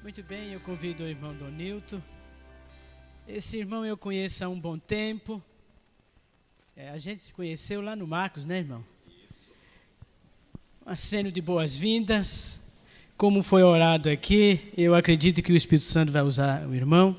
Muito bem, eu convido o irmão Donilton. Esse irmão eu conheço há um bom tempo. A gente se conheceu lá no Marcos, né, irmão? Um aceno de boas-vindas. Como foi orado aqui, eu acredito que o Espírito Santo vai usar o irmão.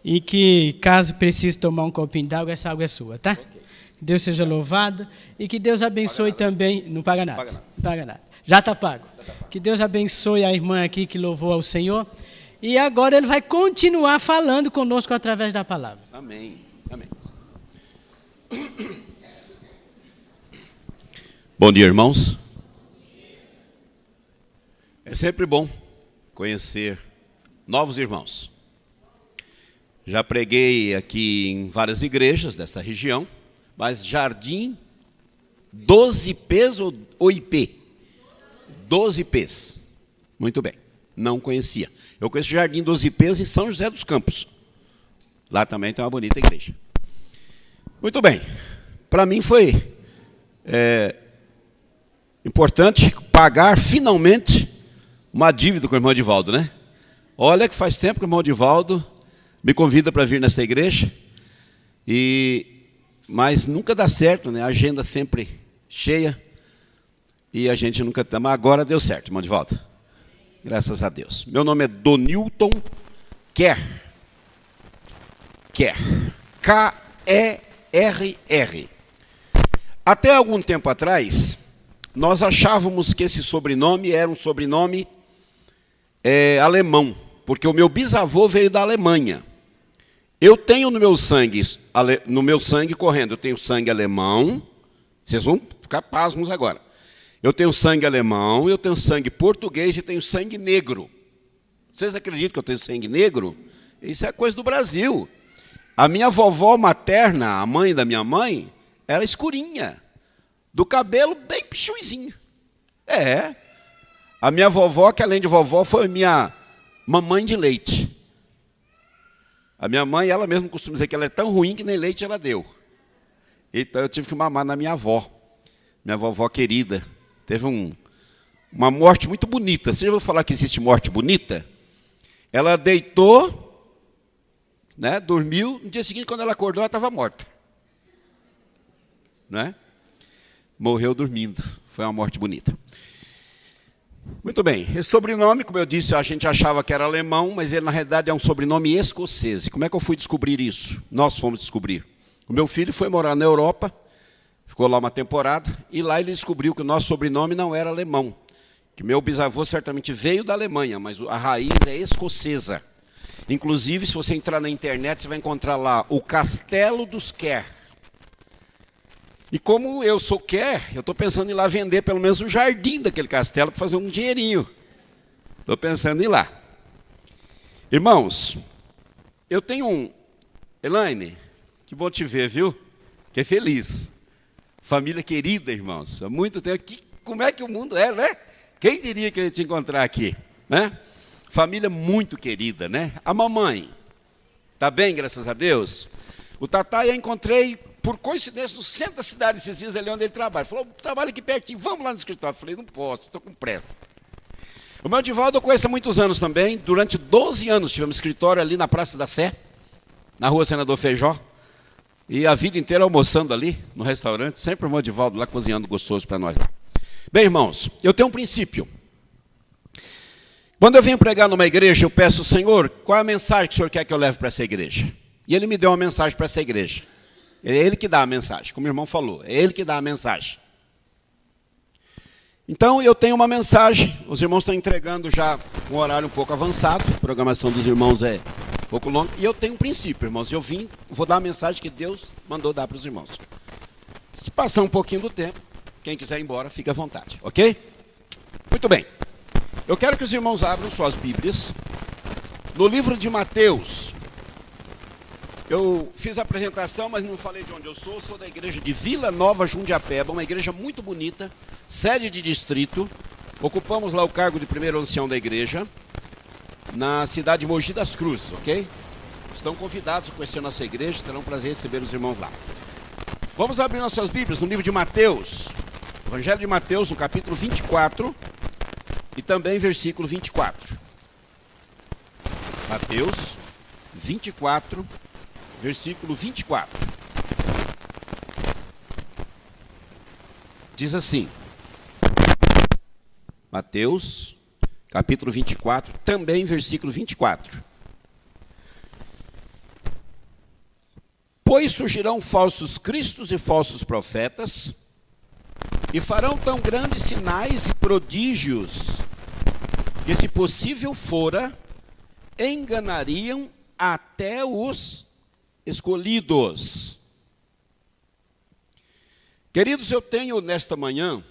E que, caso precise tomar um copinho d'água, essa água é sua, tá? Okay. Deus seja louvado. E que Deus abençoe também. Não paga nada. Não paga nada. Já está pago. Que Deus abençoe a irmã aqui que louvou ao Senhor. E agora ele vai continuar falando conosco através da palavra. Amém. Amém. Bom dia, irmãos. É sempre bom conhecer novos irmãos. Já preguei aqui em várias igrejas dessa região, mas Jardim 12Ps ou IP? 12Ps. Muito bem, não conhecia. Eu conheço Jardim 12Ps em São José dos Campos. Lá também tem uma bonita igreja. Muito bem, para mim foi importante pagar finalmente uma dívida com o irmão Edivaldo, né? Olha que faz tempo que o irmão Edivaldo me convida para vir nessa igreja, mas nunca dá certo, né? A agenda sempre cheia e a gente nunca... Mas agora deu certo, irmão Edivaldo. Graças a Deus. Meu nome é Donilton Kerr. K-E-R-R. Até algum tempo atrás, nós achávamos que esse sobrenome era um sobrenome alemão, porque o meu bisavô veio da Alemanha. Eu tenho no meu sangue correndo, eu tenho sangue alemão, vocês vão ficar pasmos agora. Eu tenho sangue alemão, eu tenho sangue português e tenho sangue negro. Vocês acreditam que eu tenho sangue negro? Isso é coisa do Brasil. A minha vovó materna, a mãe da minha mãe, era escurinha, do cabelo bem pichuizinho. A minha vovó, que além de vovó, foi minha mamãe de leite. A minha mãe, ela mesma costuma dizer que ela é tão ruim que nem leite ela deu. Então eu tive que mamar na minha avó, minha vovó querida. Teve uma morte muito bonita. Você já ouviu falar que existe morte bonita? Ela deitou, né, dormiu, no dia seguinte, quando ela acordou, ela estava morta. Né? Morreu dormindo. Foi uma morte bonita. Muito bem. Esse sobrenome, como eu disse, a gente achava que era alemão, mas ele, na realidade, é um sobrenome escocês. Como é que eu fui descobrir isso? Nós fomos descobrir. O meu filho foi morar na Europa, ficou lá uma temporada, e lá ele descobriu que o nosso sobrenome não era alemão. Que meu bisavô certamente veio da Alemanha, mas a raiz é escocesa. Inclusive, se você entrar na internet, você vai encontrar lá o Castelo dos Kerr. E como eu sou Kerr, eu estou pensando em ir lá vender pelo menos o jardim daquele castelo para fazer um dinheirinho. Estou pensando em ir lá. Irmãos, eu tenho Elaine, que bom te ver, viu? Que é feliz. Família querida, irmãos. Há muito tempo. Como é que o mundo é, né? Quem diria que eu ia te encontrar aqui? Né? Família muito querida, né? A mamãe. Está bem, graças a Deus? O Tatá eu encontrei... Por coincidência, no centro da cidade, esses dias ali onde ele trabalha. Falou, trabalho aqui pertinho, vamos lá no escritório. Falei, não posso, estou com pressa. O meu Edivaldo eu conheço há muitos anos também. Durante 12 anos tivemos escritório ali na Praça da Sé, na rua Senador Feijó. E a vida inteira almoçando ali, no restaurante. Sempre o meu Edivaldo lá cozinhando gostoso para nós lá. Bem, irmãos, eu tenho um princípio. Quando eu venho pregar numa igreja, eu peço, Senhor, qual é a mensagem que o Senhor quer que eu leve para essa igreja? E Ele me deu uma mensagem para essa igreja. É Ele que dá a mensagem, como o irmão falou. É Ele que dá a mensagem. Então, eu tenho uma mensagem. Os irmãos estão entregando já um horário um pouco avançado. A programação dos irmãos é um pouco longa. E eu tenho um princípio, irmãos. Vou dar a mensagem que Deus mandou dar para os irmãos. Se passar um pouquinho do tempo, quem quiser ir embora, fique à vontade. Ok? Muito bem. Eu quero que os irmãos abram suas Bíblias. No livro de Mateus... Eu fiz a apresentação, mas não falei de onde eu sou. Sou da igreja de Vila Nova Jundiapeba, uma igreja muito bonita, sede de distrito. Ocupamos lá o cargo de primeiro ancião da igreja, na cidade de Mogi das Cruzes, ok? Estão convidados a conhecer nossa igreja, terão prazer em receber os irmãos lá. Vamos abrir nossas Bíblias no livro de Mateus, Evangelho de Mateus, no capítulo 24, e também versículo 24. Mateus 24, versículo 24. Diz assim, Mateus, capítulo 24, também versículo 24. Pois surgirão falsos cristos e falsos profetas, e farão tão grandes sinais e prodígios, que se possível fora, enganariam até os escolhidos. Queridos, eu tenho nesta manhã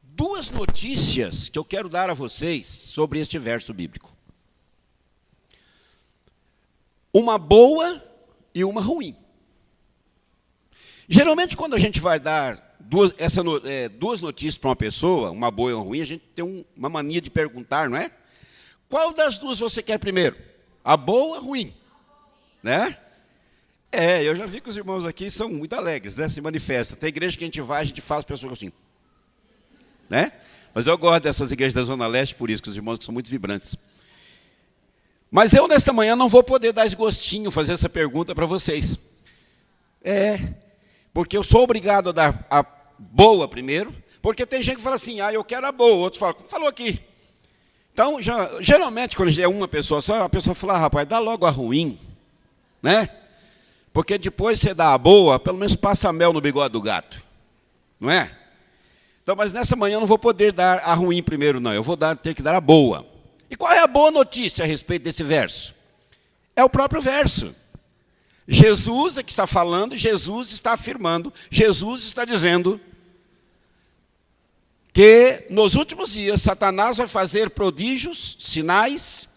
duas notícias que eu quero dar a vocês sobre este verso bíblico. Uma boa e uma ruim. Geralmente, quando a gente vai dar duas notícias para uma pessoa, uma boa e uma ruim, a gente tem uma mania de perguntar, não é? Qual das duas você quer primeiro? A boa ou a ruim? Né? Eu já vi que os irmãos aqui são muito alegres, né? Se manifestam. Tem igreja que a gente vai, a gente faz pessoas assim. Né? Mas eu gosto dessas igrejas da Zona Leste, por isso, que os irmãos são muito vibrantes. Mas eu, nesta manhã, não vou poder dar esse gostinho, fazer essa pergunta para vocês. Porque eu sou obrigado a dar a boa primeiro, porque tem gente que fala assim, eu quero a boa, outros falam, falou aqui. Então, geralmente, quando é uma pessoa só, a pessoa fala, rapaz, dá logo a ruim, né? Porque depois você dá a boa, pelo menos passa mel no bigode do gato, não é? Então, mas nessa manhã eu não vou poder dar a ruim primeiro, não. Eu vou ter que dar a boa. E qual é a boa notícia a respeito desse verso? É o próprio verso. Jesus é que está falando, Jesus está afirmando, Jesus está dizendo que nos últimos dias Satanás vai fazer prodígios, sinais,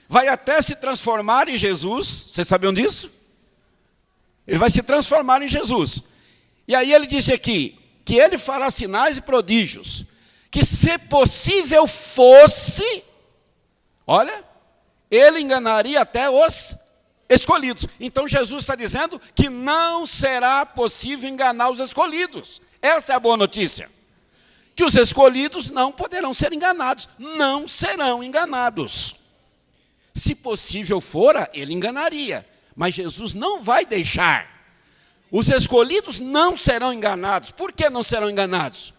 vai até se transformar em Jesus. Vocês sabiam disso? Ele vai se transformar em Jesus. E aí ele disse aqui, que ele fará sinais e prodígios, que se possível fosse, olha, ele enganaria até os escolhidos. Então Jesus está dizendo que não será possível enganar os escolhidos. Essa é a boa notícia. Que os escolhidos não poderão ser enganados, não serão enganados. Se possível fora, ele enganaria. Mas Jesus não vai deixar. Os escolhidos não serão enganados. Por que não serão enganados?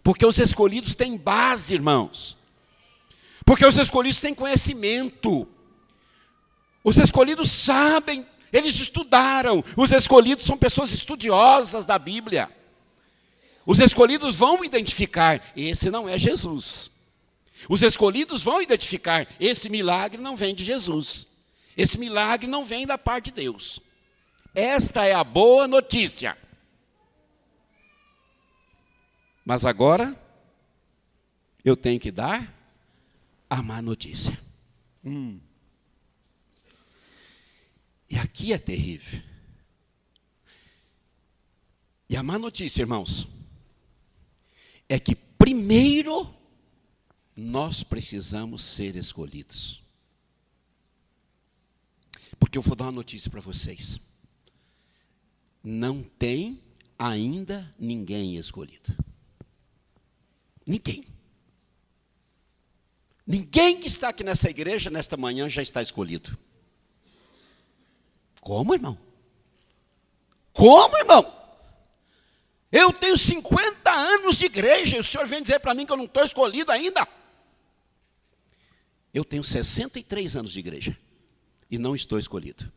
Porque os escolhidos têm base, irmãos. Porque os escolhidos têm conhecimento. Os escolhidos sabem, eles estudaram. Os escolhidos são pessoas estudiosas da Bíblia. Os escolhidos vão identificar, esse não é Jesus. Os escolhidos vão identificar, esse milagre não vem de Jesus. Esse milagre não vem da parte de Deus. Esta é a boa notícia. Mas agora, eu tenho que dar a má notícia. E aqui é terrível. E a má notícia, irmãos, é que primeiro nós precisamos ser escolhidos. Porque eu vou dar uma notícia para vocês. Não tem ainda ninguém escolhido. Ninguém. Ninguém que está aqui nessa igreja, nesta manhã, já está escolhido. Como, irmão? Como, irmão? Eu tenho 50 anos de igreja e o senhor vem dizer para mim que eu não estou escolhido ainda? Eu tenho 63 anos de igreja e não estou escolhido.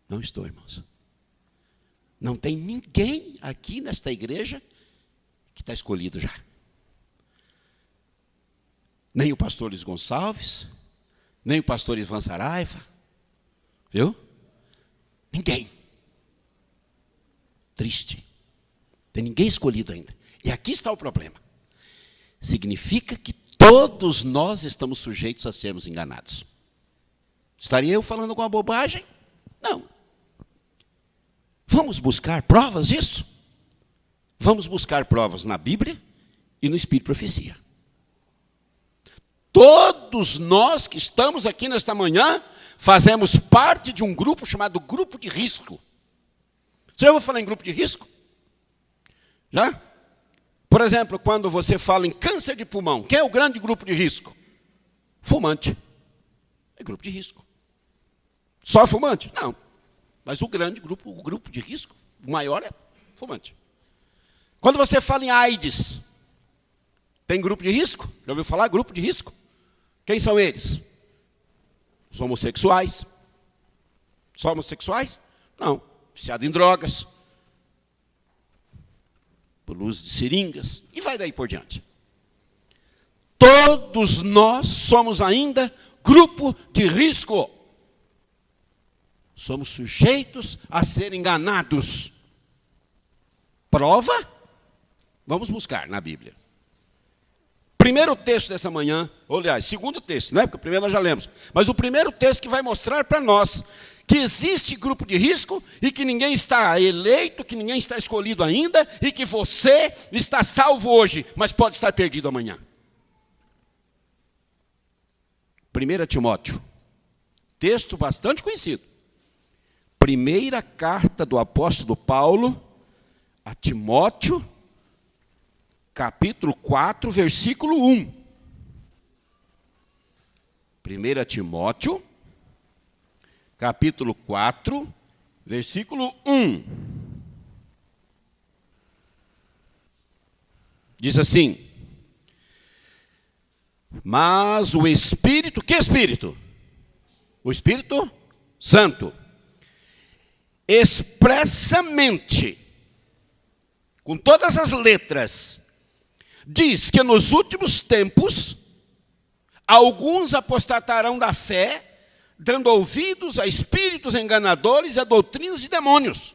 Não estou, irmãos. Não tem ninguém aqui nesta igreja que está escolhido já. Nem o pastor Luiz Gonçalves, nem o pastor Ivan Saraiva. Viu? Ninguém. Triste. Tem ninguém escolhido ainda. E aqui está o problema. Significa que todos nós estamos sujeitos a sermos enganados. Estaria eu falando alguma bobagem? Não. Vamos buscar provas disso? Vamos buscar provas na Bíblia e no Espírito de Profecia. Todos nós que estamos aqui nesta manhã fazemos parte de um grupo chamado grupo de risco. Você já ouviu falar em grupo de risco? Já? Por exemplo, quando você fala em câncer de pulmão, quem é o grande grupo de risco? Fumante. É grupo de risco. Só fumante? Não. Mas o grupo de risco, o maior é fumante. Quando você fala em AIDS, tem grupo de risco? Já ouviu falar grupo de risco? Quem são eles? Os homossexuais. Só homossexuais? Não. Viciado em drogas, por uso de seringas, e vai daí por diante. Todos nós somos ainda grupo de risco. Somos sujeitos a ser enganados. Prova? Vamos buscar na Bíblia. Primeiro texto dessa manhã, ou aliás, segundo texto, né? Porque o primeiro nós já lemos. Mas o primeiro texto que vai mostrar para nós que existe grupo de risco e que ninguém está eleito, que ninguém está escolhido ainda e que você está salvo hoje, mas pode estar perdido amanhã. 1 Timóteo, texto bastante conhecido. Primeira carta do apóstolo Paulo a Timóteo, capítulo 4, versículo 1. 1 Timóteo, capítulo 4, versículo 1. Diz assim: mas o Espírito, que Espírito? O Espírito Santo, expressamente, com todas as letras, diz que nos últimos tempos, alguns apostatarão da fé, dando ouvidos a espíritos enganadores e a doutrinas de demônios.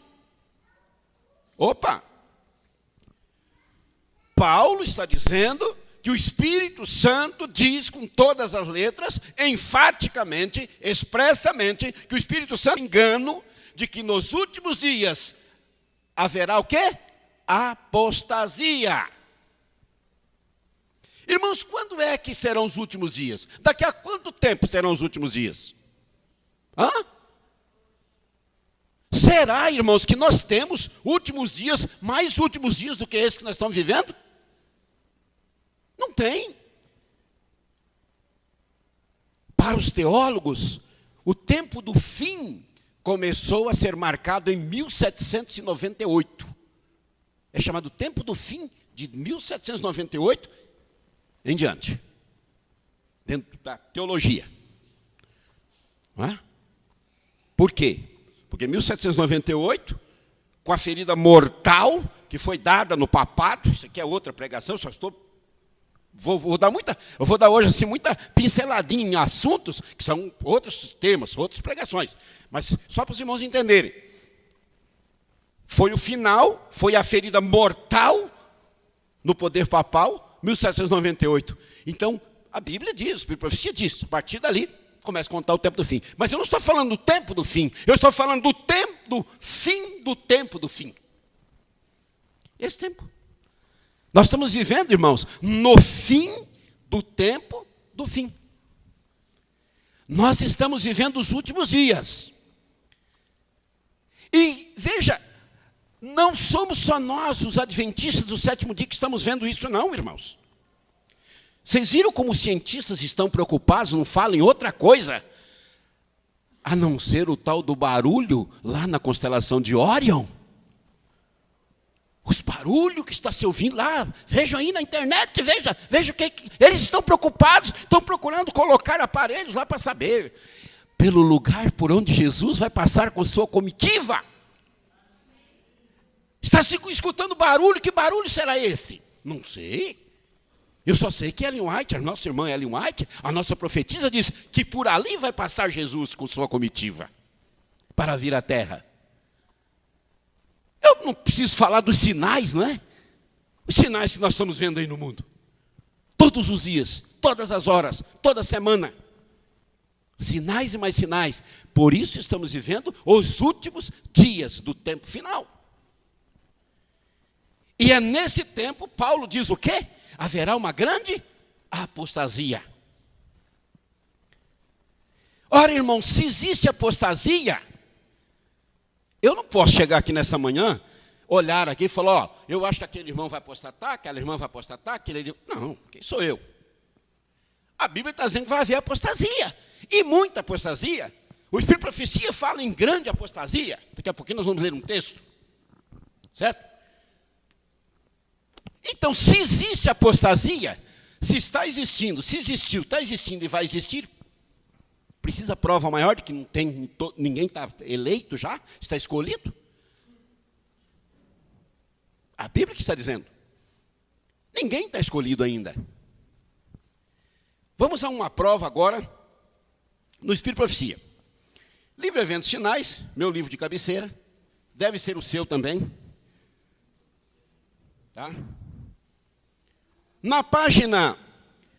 Opa! Paulo está dizendo que o Espírito Santo diz com todas as letras, enfaticamente, expressamente, que o Espírito Santo engano de que nos últimos dias haverá o quê? Apostasia. Irmãos, quando é que serão os últimos dias? Daqui a quanto tempo serão os últimos dias? Hã? Será, irmãos, que nós temos últimos dias, mais últimos dias do que esse que nós estamos vivendo? Não tem. Para os teólogos, o tempo do fim começou a ser marcado em 1798. É chamado tempo do fim de 1798 em diante. Dentro da teologia. Não é? Por quê? Porque em 1798, com a ferida mortal que foi dada no papado, isso aqui é outra pregação, só estou... Vou dar hoje assim, muita pinceladinha em assuntos que são outros temas, outras pregações. Mas só para os irmãos entenderem. Foi o final, foi a ferida mortal no poder papal, 1798. Então, a Bíblia diz, a profecia diz, a partir dali começa a contar o tempo do fim. Mas eu não estou falando do tempo do fim, eu estou falando do tempo do fim do tempo do fim. Esse tempo. Nós estamos vivendo, irmãos, no fim do tempo do fim. Nós estamos vivendo os últimos dias. E veja, não somos só nós, os adventistas do sétimo dia, que estamos vendo isso, não, irmãos. Vocês viram como os cientistas estão preocupados, não falam em outra coisa, a não ser o tal do barulho lá na constelação de Órion? Os barulhos que está se ouvindo lá, vejam aí na internet, veja o que eles estão preocupados, estão procurando colocar aparelhos lá para saber, pelo lugar por onde Jesus vai passar com sua comitiva. Está se escutando barulho, que barulho será esse? Não sei. Eu só sei que Ellen White, a nossa irmã Ellen White, a nossa profetisa, diz que por ali vai passar Jesus com sua comitiva, para vir à terra. Eu não preciso falar dos sinais, não é? Os sinais que nós estamos vendo aí no mundo. Todos os dias, todas as horas, toda semana. Sinais e mais sinais. Por isso estamos vivendo os últimos dias do tempo final. E é nesse tempo, Paulo diz o quê? Haverá uma grande apostasia. Ora, irmão, se existe apostasia, eu não posso chegar aqui nessa manhã, olhar aqui e falar, ó, eu acho que aquele irmão vai apostatar, aquela irmã vai apostatar, aquele... Não, quem sou eu? A Bíblia está dizendo que vai haver apostasia. E muita apostasia. O Espírito de Profecia fala em grande apostasia. Daqui a pouquinho nós vamos ler um texto. Certo? Então, se existe apostasia, se está existindo, se existiu, está existindo e vai existir, precisa prova maior de que não tem, ninguém está eleito já, está escolhido? A Bíblia que está dizendo. Ninguém está escolhido ainda. Vamos a uma prova agora no Espírito de Profecia. Livro Eventos Finais, meu livro de cabeceira, deve ser o seu também. Tá? Na página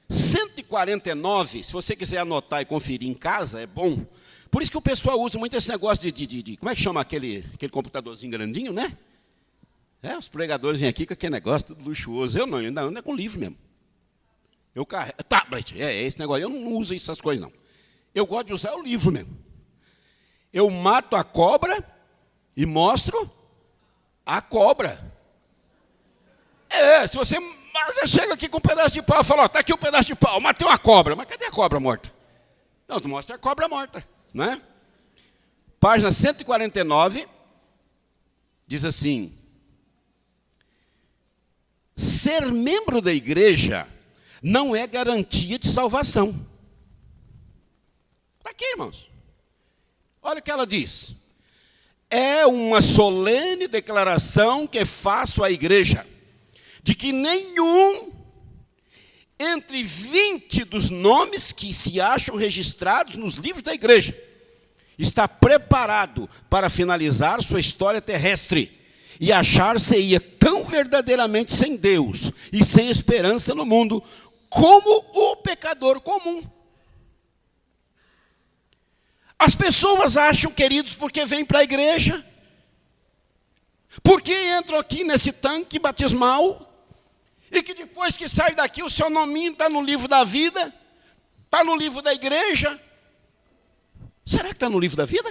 149, se você quiser anotar e conferir em casa, é bom. Por isso que o pessoal usa muito esse negócio de como é que chama aquele computadorzinho grandinho, né? Os pregadores vêm aqui com aquele negócio tudo luxuoso. Eu não é com livro mesmo. Eu carrego, tablet, esse negócio. Eu não uso essas coisas, não. Eu gosto de usar o livro mesmo. Eu mato a cobra e mostro a cobra. Se você chega aqui com um pedaço de pau e fala, está aqui um pedaço de pau, matei uma cobra. Mas cadê a cobra morta? Não, tu mostra a cobra morta, não é? Página 149, diz assim: ser membro da igreja não é garantia de salvação. Está aqui, irmãos. Olha o que ela diz. É uma solene declaração que faço à igreja, de que nenhum entre 20 dos nomes que se acham registrados nos livros da igreja está preparado para finalizar sua história terrestre e achar-se-ia tão verdadeiramente sem Deus e sem esperança no mundo como o pecador comum. As pessoas acham, queridos, porque vêm para a igreja, porque entram aqui nesse tanque batismal, e que depois que sai daqui o seu nominho está no livro da vida, está no livro da igreja. Será que está no livro da vida?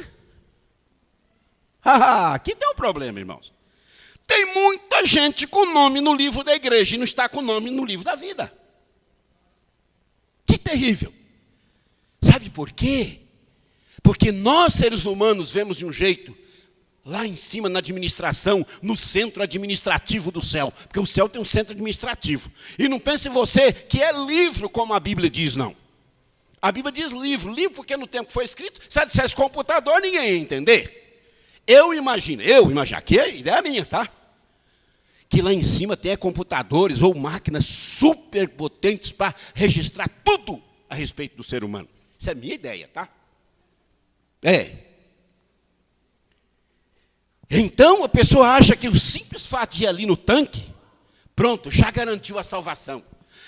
Aqui tem um problema, irmãos. Tem muita gente com nome no livro da igreja e não está com nome no livro da vida. Que terrível. Sabe por quê? Porque nós, seres humanos, vemos de um jeito, lá em cima na administração, no centro administrativo do céu. Porque o céu tem um centro administrativo. E não pense você que é livro, como a Bíblia diz, não. A Bíblia diz livro. Livro porque no tempo que foi escrito, se ela dissesse computador, ninguém ia entender. Eu imagino, aqui a ideia é minha, tá? Que lá em cima tem computadores ou máquinas super potentes para registrar tudo a respeito do ser humano. Isso é minha ideia, tá? Então a pessoa acha que o simples fato de ir ali no tanque, pronto, já garantiu a salvação.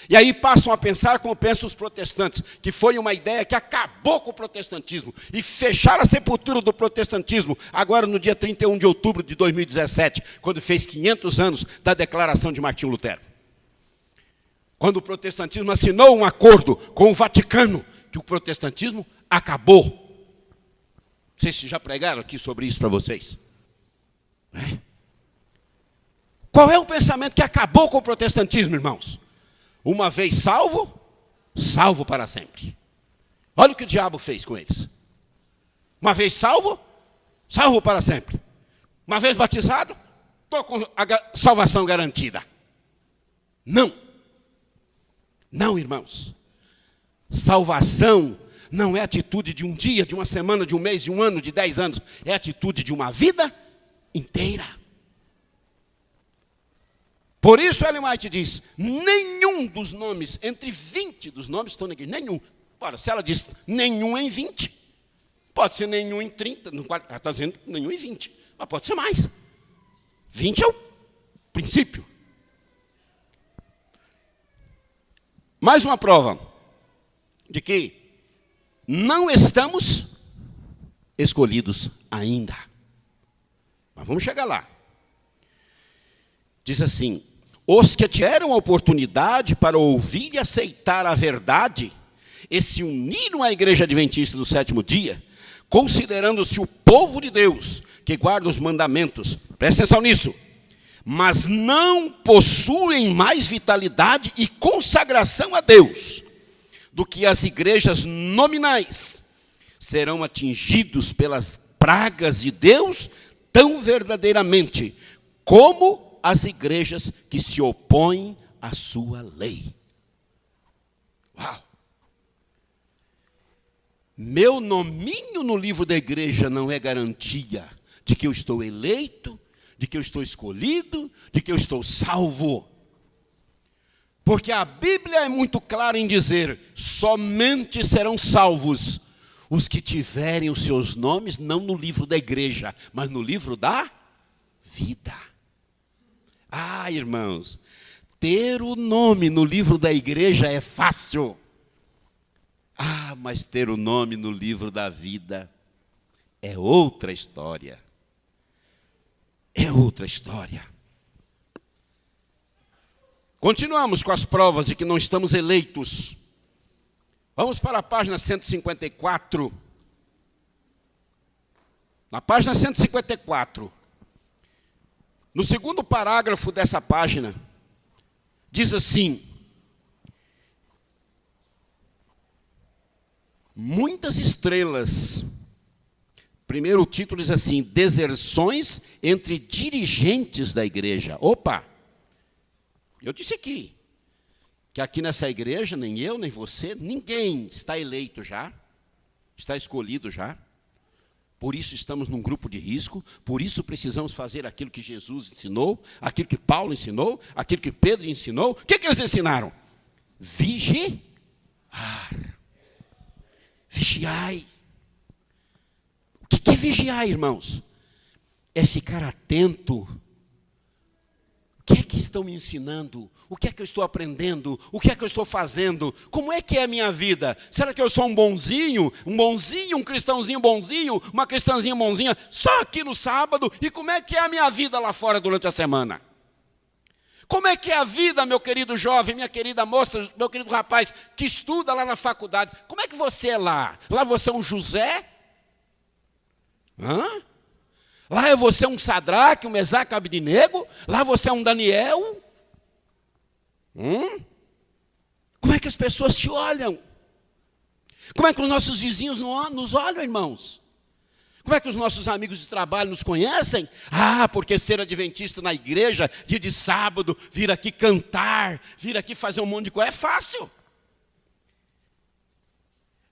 E aí passam a pensar como pensam os protestantes, que foi uma ideia que acabou com o protestantismo e fecharam a sepultura do protestantismo agora no dia 31 de outubro de 2017, quando fez 500 anos da declaração de Martinho Lutero. Quando o protestantismo assinou um acordo com o Vaticano, que o protestantismo acabou. Vocês já pregaram aqui sobre isso para vocês? Qual é o pensamento que acabou com o protestantismo, irmãos? Uma vez salvo, salvo para sempre. Olha o que o diabo fez com eles. Uma vez salvo, salvo para sempre. Uma vez batizado, estou com a salvação garantida. Não. Não, irmãos. Salvação não é atitude de um dia, de uma semana, de um mês, de um ano, de 10 anos. É atitude de uma vida inteira. Por isso Ellen White diz, nenhum dos nomes, entre 20 dos nomes estão na igreja, nenhum. Ora, se ela diz nenhum em 20, pode ser nenhum em 30, ela está dizendo nenhum em 20, mas pode ser mais. 20 é o princípio. Mais uma prova de que não estamos escolhidos ainda. Mas vamos chegar lá. Diz assim, os que tiveram a oportunidade para ouvir e aceitar a verdade e se uniram à igreja adventista do sétimo dia, considerando-se o povo de Deus, que guarda os mandamentos, presta atenção nisso, mas não possuem mais vitalidade e consagração a Deus, do que as igrejas nominais serão atingidos pelas pragas de Deus tão verdadeiramente como as igrejas que se opõem à sua lei. Uau! Meu nominho no livro da igreja não é garantia de que eu estou eleito, de que eu estou escolhido, de que eu estou salvo. Porque a Bíblia é muito clara em dizer: somente serão salvos os que tiverem os seus nomes não no livro da igreja, mas no livro da vida. Ah, irmãos, ter o nome no livro da igreja é fácil. Ah, mas ter o nome no livro da vida é outra história. É outra história. Continuamos com as provas de que não estamos eleitos. Vamos para a página 154. Na página 154, no segundo parágrafo dessa página, diz assim: muitas estrelas. Primeiro o título diz assim: deserções entre dirigentes da igreja. Opa! Eu disse aqui, que aqui nessa igreja, nem eu, nem você, ninguém está eleito já, está escolhido já. Por isso estamos num grupo de risco, por isso precisamos fazer aquilo que Jesus ensinou, aquilo que Paulo ensinou, aquilo que Pedro ensinou. O que eles ensinaram? Vigiar. Vigiai. O que é vigiar, irmãos? É ficar atento. O que é que estão me ensinando? O que é que eu estou aprendendo? O que é que eu estou fazendo? Como é que é a minha vida? Será que eu sou um bonzinho, um cristãozinho bonzinho, uma cristãzinha bonzinha, só aqui no sábado? E como é que é a minha vida lá fora durante a semana? Como é que é a vida, meu querido jovem, minha querida moça, meu querido rapaz, que estuda lá na faculdade? Como é que você é lá? Lá você é um José? Lá é você um Sadraque, um Mesaque, um Abednego? Lá você é um Daniel? Como é que as pessoas te olham? Como é que os nossos vizinhos nos olham, irmãos? Como é que os nossos amigos de trabalho nos conhecem? Porque ser adventista na igreja, dia de sábado, vir aqui cantar, vir aqui fazer um monte de coisa, é fácil.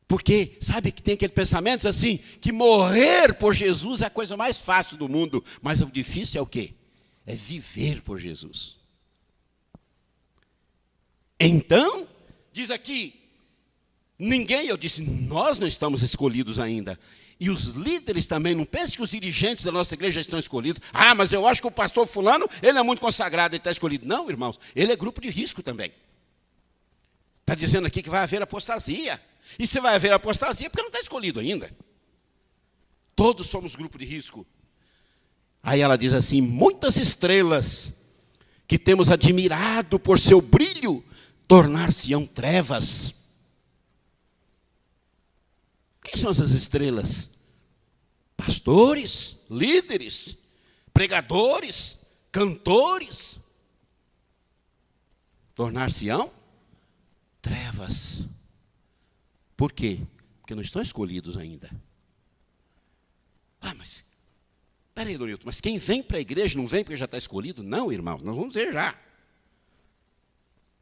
Porque, sabe que tem aquele pensamento assim, que morrer por Jesus é a coisa mais fácil do mundo, mas o difícil é o quê? É viver por Jesus. Então, diz aqui, eu disse, nós não estamos escolhidos ainda. E os líderes também, não pense que os dirigentes da nossa igreja estão escolhidos. Mas eu acho que o pastor fulano, ele é muito consagrado, ele está escolhido. Não, irmãos, ele é grupo de risco também. Está dizendo aqui que vai haver apostasia. E se vai haver apostasia, porque não está escolhido ainda. Todos somos grupo de risco. Aí ela diz assim: muitas estrelas que temos admirado por seu brilho, tornar-se-ão trevas. Quem são essas estrelas? Pastores, líderes, pregadores, cantores. Tornar-se-ão trevas. Por quê? Porque não estão escolhidos ainda. Mas, peraí, Donilton, mas quem vem para a igreja não vem porque já está escolhido? Não, irmão, nós vamos ver já.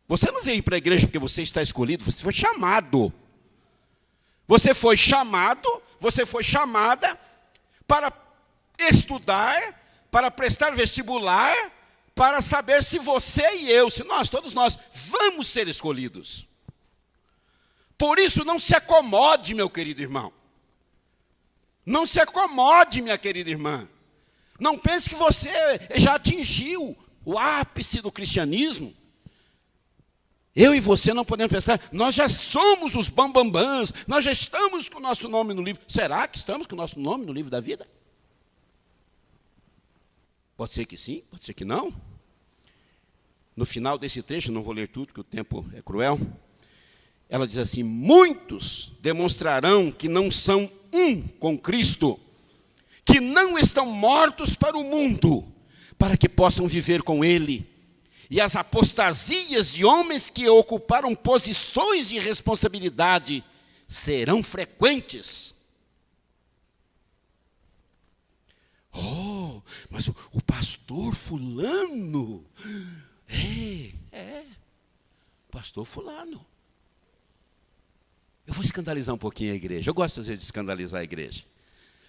Você não veio para a igreja porque você está escolhido, você foi chamado. Você foi chamado, você foi chamada para estudar, para prestar vestibular, para saber se você e eu, se nós, todos nós, vamos ser escolhidos. Por isso, não se acomode, meu querido irmão. Não se acomode, minha querida irmã. Não pense que você já atingiu o ápice do cristianismo. Eu e você não podemos pensar, nós já somos os bambambãs, nós já estamos com o nosso nome no livro. Será que estamos com o nosso nome no livro da vida? Pode ser que sim, pode ser que não. No final desse trecho, não vou ler tudo, porque o tempo é cruel. Ela diz assim: muitos demonstrarão que não são um com Cristo, que não estão mortos para o mundo, para que possam viver com Ele, e as apostasias de homens que ocuparam posições de responsabilidade serão frequentes. Oh, mas o pastor fulano, pastor fulano. Eu vou escandalizar um pouquinho a igreja. Eu gosto às vezes de escandalizar a igreja.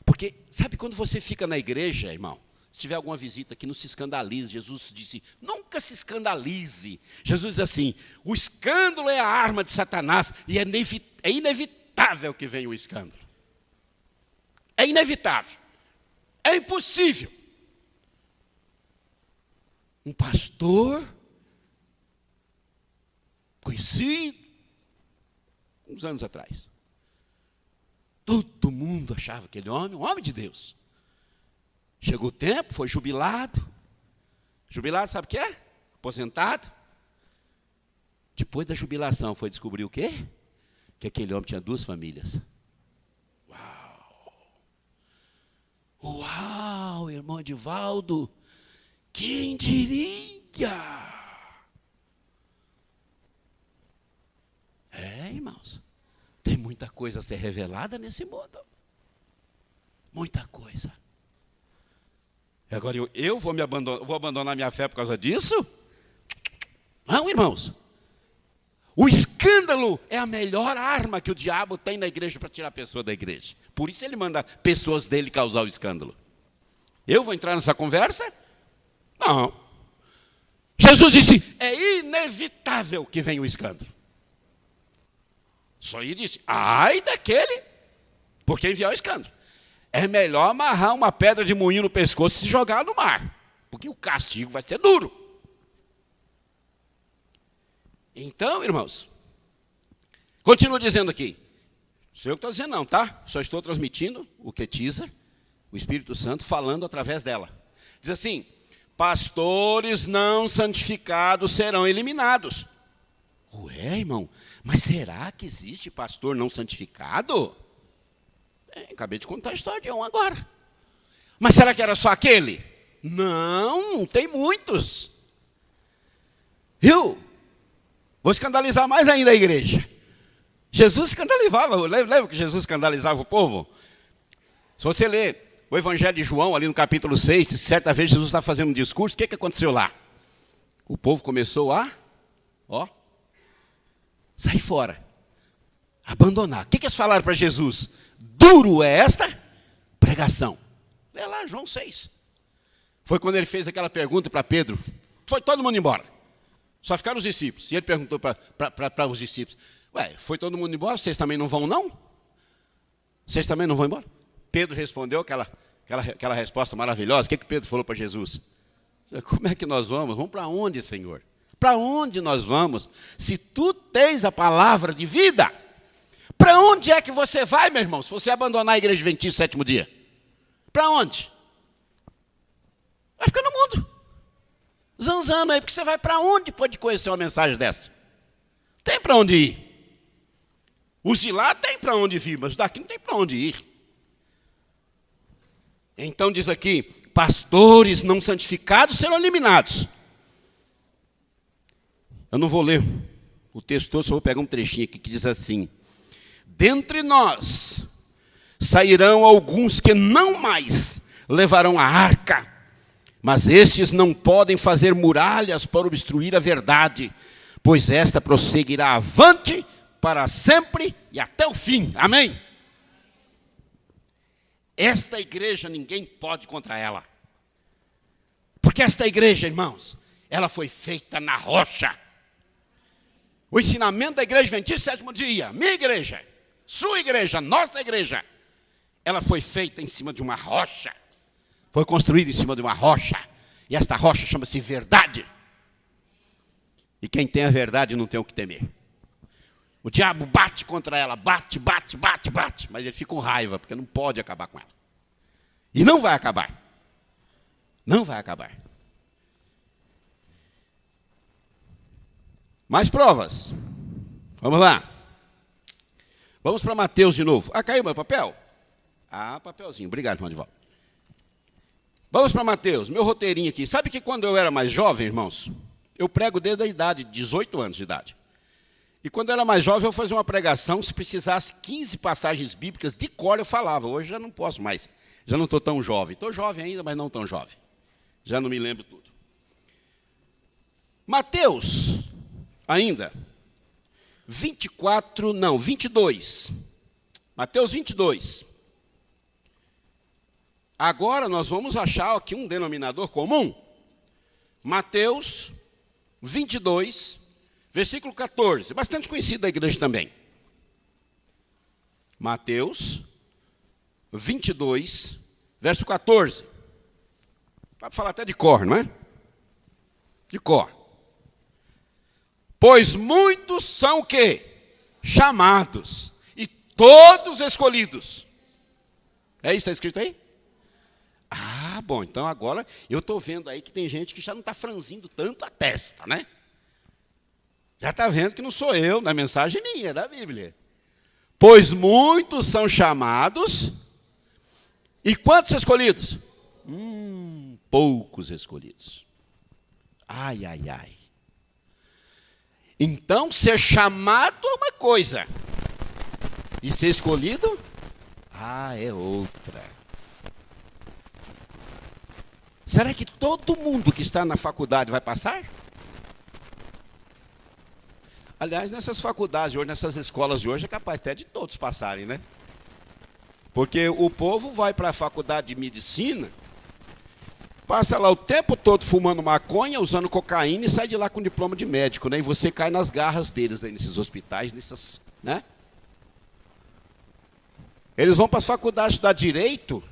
Porque, sabe, quando você fica na igreja, irmão, se tiver alguma visita aqui, não se escandalize. Jesus disse, nunca se escandalize. Jesus diz assim, o escândalo é a arma de Satanás e é inevitável que venha o escândalo. É inevitável. É impossível. Um pastor conhecido, uns anos atrás, todo mundo achava aquele homem um homem de Deus. Chegou o tempo, foi jubilado. Jubilado sabe o que é? Aposentado. Depois da jubilação foi descobrir o quê? Que aquele homem tinha 2 famílias. Uau, irmão Edivaldo, quem diria? Irmãos, tem muita coisa a ser revelada nesse mundo. Muita coisa. Agora eu vou abandonar minha fé por causa disso? Não, irmãos. O escândalo é a melhor arma que o diabo tem na igreja para tirar a pessoa da igreja. Por isso ele manda pessoas dele causar o escândalo. Eu vou entrar nessa conversa? Não. Jesus disse, é inevitável que venha o escândalo. Só ele disse, ai daquele, porque enviar o escândalo. É melhor amarrar uma pedra de moinho no pescoço e se jogar no mar, porque o castigo vai ser duro. Então, irmãos, continuo dizendo aqui, sou eu que estou dizendo não, tá? Só estou transmitindo o que Teaser, o Espírito Santo, falando através dela. Diz assim, pastores não santificados serão eliminados. Ué, irmão, mas será que existe pastor não santificado? Acabei de contar a história de um agora. Mas será que era só aquele? Não, tem muitos. Viu? Vou escandalizar mais ainda a igreja. Jesus escandalizava, lembra que Jesus escandalizava o povo? Se você ler o Evangelho de João, ali no capítulo 6, certa vez Jesus está fazendo um discurso, o que aconteceu lá? O povo começou a, sair fora, abandonar. O que eles falaram para Jesus? Duro é esta pregação. Lê lá, João 6. Foi quando ele fez aquela pergunta para Pedro, foi todo mundo embora. Só ficaram os discípulos. E ele perguntou para os discípulos, foi todo mundo embora? Vocês também não vão, não? Vocês também não vão embora? Pedro respondeu aquela resposta maravilhosa. O que Pedro falou para Jesus? Como é que nós vamos? Vamos para onde, Senhor? Para onde nós vamos? Se tu tens a palavra de vida, para onde é que você vai, meu irmão? Se você abandonar a igreja adventista 7º dia? Para onde? Vai ficar no mundo. Zanzando aí, porque você vai para onde pode conhecer uma mensagem dessa? Tem para onde ir. Os de lá tem para onde vir, mas os daqui não tem para onde ir. Então diz aqui, pastores não santificados serão eliminados. Eu não vou ler o texto todo, só vou pegar um trechinho aqui que diz assim, dentre nós sairão alguns que não mais levarão a arca, mas estes não podem fazer muralhas para obstruir a verdade, pois esta prosseguirá avante para sempre e até o fim. Amém? Esta igreja ninguém pode contra ela. Porque esta igreja, irmãos, ela foi feita na rocha. O ensinamento da igreja adventista 7º dia, minha igreja, sua igreja, nossa igreja, ela foi feita em cima de uma rocha. Foi construída em cima de uma rocha. E esta rocha chama-se verdade. E quem tem a verdade não tem o que temer. O diabo bate contra ela, bate. Mas ele fica com raiva, porque não pode acabar com ela. E não vai acabar. Não vai acabar. Mais provas. Vamos lá. Vamos para Mateus de novo. Caiu meu papel? Papelzinho. Obrigado, irmão de volta. Vamos para Mateus, meu roteirinho aqui. Sabe que quando eu era mais jovem, irmãos, Eu prego desde a idade de 18 anos de idade. E quando eu era mais jovem, eu fazia uma pregação, se precisasse 15 passagens bíblicas de cor, eu falava. Hoje já não posso mais, já não estou tão jovem. Estou jovem ainda, mas não tão jovem. Já não me lembro tudo. Mateus, ainda, 22. Mateus 22. Agora nós vamos achar aqui um denominador comum. Mateus 22, versículo 14. Bastante conhecido da igreja também. Mateus 22, verso 14. Para falar até de cor, não é? De cor. Pois muitos são o quê? Chamados. E todos escolhidos. É isso que está escrito aí? Ah, bom, então agora eu estou vendo aí que tem gente que já não está franzindo tanto a testa, né? Já está vendo que não sou eu, na mensagem minha, da Bíblia. Pois muitos são chamados, e quantos escolhidos? Poucos escolhidos. Ai, ai, ai. Então, ser chamado é uma coisa, e ser escolhido, é outra. Será que todo mundo que está na faculdade vai passar? Aliás, nessas faculdades hoje, nessas escolas de hoje, é capaz até de todos passarem, né? Porque o povo vai para a faculdade de medicina, passa lá o tempo todo fumando maconha, usando cocaína e sai de lá com diploma de médico, né? E você cai nas garras deles aí nesses hospitais, nessas, né? Eles vão para as faculdades estudar direito,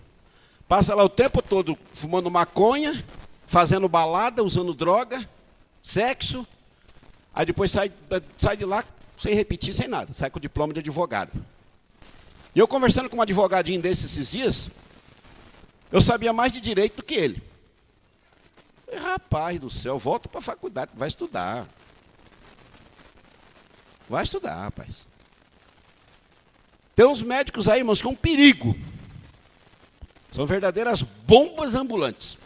passa lá o tempo todo fumando maconha, fazendo balada, usando droga, sexo, aí depois sai de lá sem repetir, sem nada, sai com o diploma de advogado. E eu conversando com um advogadinho esses dias, eu sabia mais de direito do que ele. Falei, rapaz do céu, volta para a faculdade, vai estudar. Vai estudar, rapaz. Tem uns médicos aí, irmãos, que é um perigo. São verdadeiras bombas ambulantes.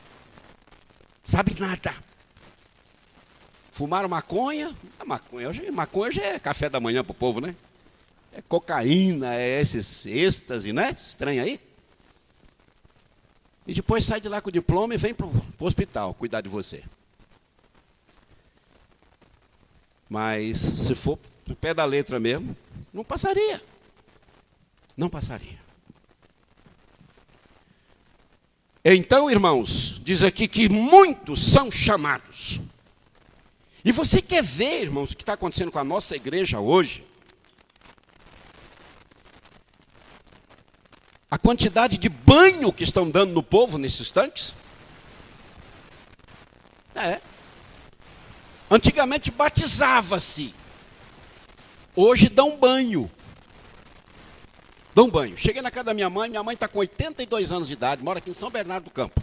Sabe nada. Fumaram maconha. Maconha hoje é café da manhã para o povo, né? É cocaína, é esses êxtase, né? Estranho aí. E depois sai de lá com o diploma e vem para o hospital cuidar de você. Mas se for no pé da letra mesmo, não passaria. Não passaria. Então, irmãos, diz aqui que muitos são chamados. E você quer ver, irmãos, o que está acontecendo com a nossa igreja hoje? A quantidade de banho que estão dando no povo nesses tanques? Antigamente batizava-se. Hoje dão banho. Dão banho. Cheguei na casa da minha mãe está com 82 anos de idade, mora aqui em São Bernardo do Campo.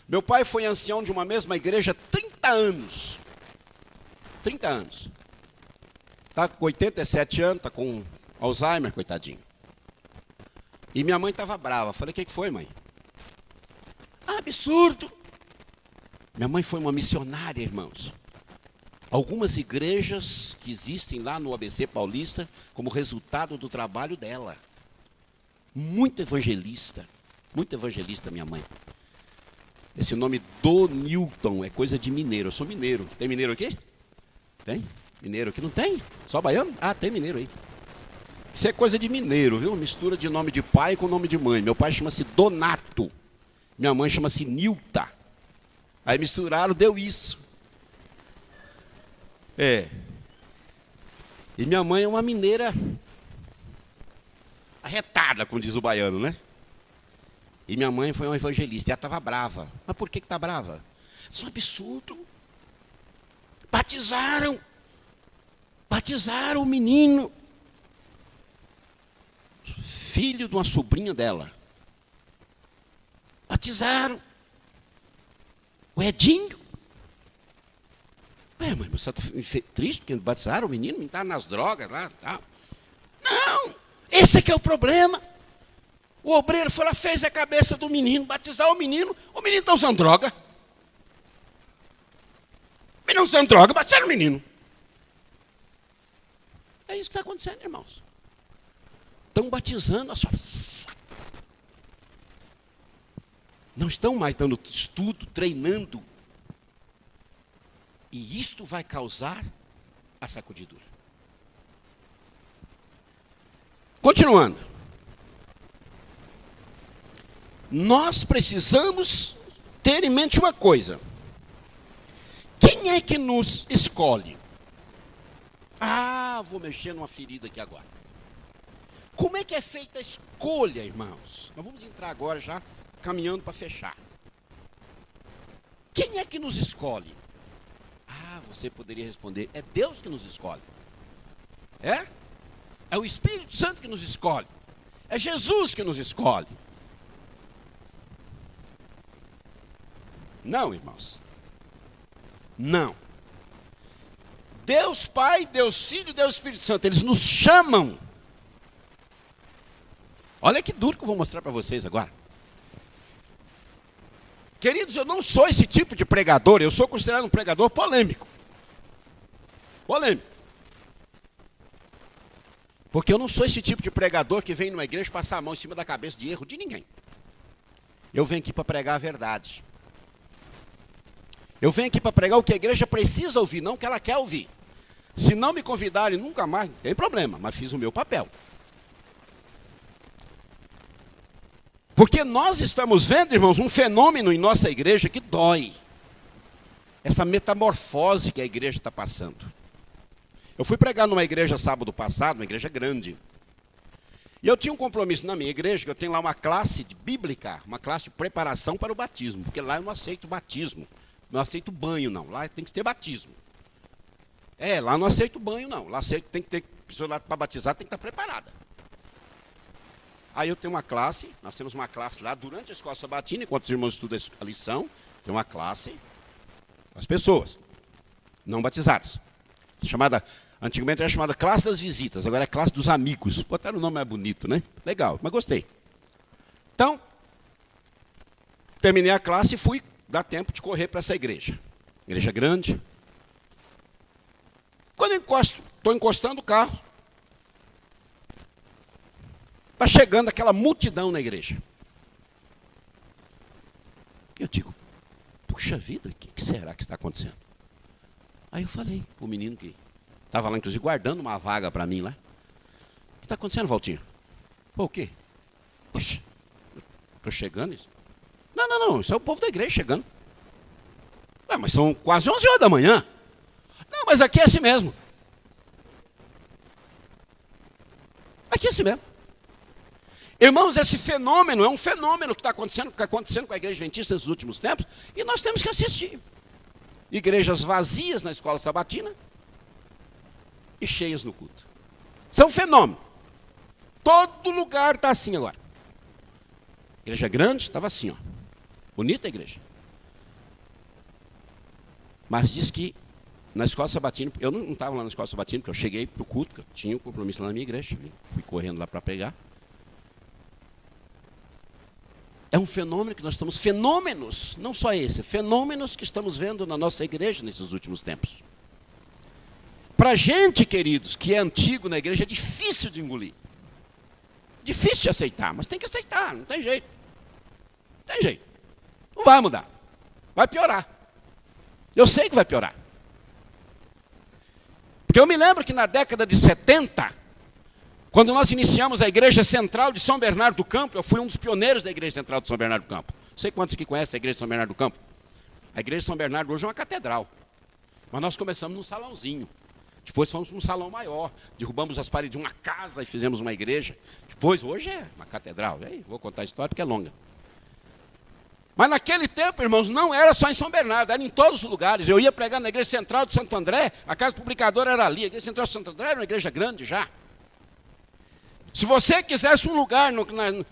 Meu pai foi ancião de uma mesma igreja 30 anos. 30 anos. Está com 87 anos, está com Alzheimer, coitadinho. E minha mãe estava brava. Falei, o que foi, mãe? Absurdo. Minha mãe foi uma missionária, irmãos. Algumas igrejas que existem lá no ABC Paulista, como resultado do trabalho dela. Muito evangelista, minha mãe. Esse nome Donilton é coisa de mineiro. Eu sou mineiro. Tem mineiro aqui? Tem? Mineiro aqui não tem? Só baiano? Tem mineiro aí. Isso é coisa de mineiro, viu? Mistura de nome de pai com nome de mãe. Meu pai chama-se Donato. Minha mãe chama-se Nilta. Aí misturaram, deu isso. E minha mãe é uma mineira arretada, como diz o baiano, né? E minha mãe foi uma evangelista. E ela estava brava. Mas por que está brava? Isso é um absurdo. Batizaram o menino. Filho de uma sobrinha dela. Batizaram. O Edinho. Mãe, você está triste porque batizaram o menino? Não está nas drogas lá? Tá. Não, esse é que é o problema. O obreiro foi lá, fez a cabeça do menino, batizar o menino está usando droga. menino usando droga, batizaram o menino. É isso que está acontecendo, irmãos. Estão batizando a sua... Não estão mais dando estudo, treinando. E isto vai causar a sacudidura. Continuando. Nós precisamos ter em mente uma coisa. Quem é que nos escolhe? Ah, vou mexer numa ferida aqui agora. Como é que é feita a escolha, irmãos? Nós vamos entrar agora já, caminhando para fechar. Quem é que nos escolhe? Ah, você poderia responder, é Deus que nos escolhe. É? É o Espírito Santo que nos escolhe. É Jesus que nos escolhe. Não, irmãos. Não. Deus Pai, Deus Filho e Deus Espírito Santo, eles nos chamam. Olha que duro que eu vou mostrar para vocês agora. Queridos, eu não sou esse tipo de pregador, eu sou considerado um pregador polêmico. Polêmico. Porque eu não sou esse tipo de pregador que vem numa igreja passar a mão em cima da cabeça de erro de ninguém. Eu venho aqui para pregar a verdade. Eu venho aqui para pregar o que a igreja precisa ouvir, não o que ela quer ouvir. Se não me convidarem nunca mais, não tem problema, mas fiz o meu papel. Porque nós estamos vendo, irmãos, um fenômeno em nossa igreja que dói. Essa metamorfose que a igreja está passando. Eu fui pregar numa igreja sábado passado, uma igreja grande. E eu tinha um compromisso na minha igreja, que eu tenho lá uma classe de bíblica, uma classe de preparação para o batismo. Porque lá eu não aceito batismo, não aceito banho não, lá tem que ter batismo. Lá não aceito banho não, lá aceito, tem que ter, pessoa lá para batizar tem que estar preparada. Aí eu tenho uma classe, nós temos uma classe lá durante a escola sabatina, enquanto os irmãos estudam a lição, tem uma classe, as pessoas não batizadas. Antigamente era chamada classe das visitas, agora é classe dos amigos. Botaram o nome mais bonito, né? Legal, mas gostei. Então, terminei a classe e fui dar tempo de correr para essa igreja. Igreja grande. Quando eu estou encostando o carro, está chegando aquela multidão na igreja. Eu digo, puxa vida, o que será que está acontecendo? Aí eu falei, o menino que estava lá, inclusive, guardando uma vaga para mim lá. O que está acontecendo, Valtinho? Pô, o quê? Puxa, estou chegando isso? Não, isso é o povo da igreja chegando. Mas são quase 11 horas da manhã. Não, mas aqui é assim mesmo. Aqui é assim mesmo. Irmãos, esse fenômeno é um fenômeno que está acontecendo com a igreja adventista nos últimos tempos, e nós temos que assistir. Igrejas vazias na escola sabatina e cheias no culto. Isso é um fenômeno. Todo lugar está assim agora. Igreja grande estava assim, ó. Bonita a igreja. Mas diz que na escola sabatina, eu não estava lá na escola sabatina, porque eu cheguei para o culto, porque eu tinha um compromisso lá na minha igreja, fui correndo lá para pregar. É um fenômeno que nós estamos, fenômenos, não só esse, fenômenos que estamos vendo na nossa igreja nesses últimos tempos. Para a gente, queridos, que é antigo na igreja, é difícil de engolir. Difícil de aceitar, mas tem que aceitar, não tem jeito. Não tem jeito. Não vai mudar. Vai piorar. Eu sei que vai piorar. Porque eu me lembro que na década de 70, quando nós iniciamos a Igreja Central de São Bernardo do Campo, eu fui um dos pioneiros da Igreja Central de São Bernardo do Campo. Não sei quantos aqui conhecem a Igreja de São Bernardo do Campo. A Igreja de São Bernardo hoje é uma catedral. Mas nós começamos num salãozinho. Depois fomos para um salão maior. Derrubamos as paredes de uma casa e fizemos uma igreja. Depois, hoje é uma catedral. Aí, vou contar a história porque é longa. Mas naquele tempo, irmãos, não era só em São Bernardo, era em todos os lugares. Eu ia pregar na Igreja Central de Santo André, a casa publicadora era ali. A Igreja Central de Santo André era uma igreja grande já. Se você quisesse um lugar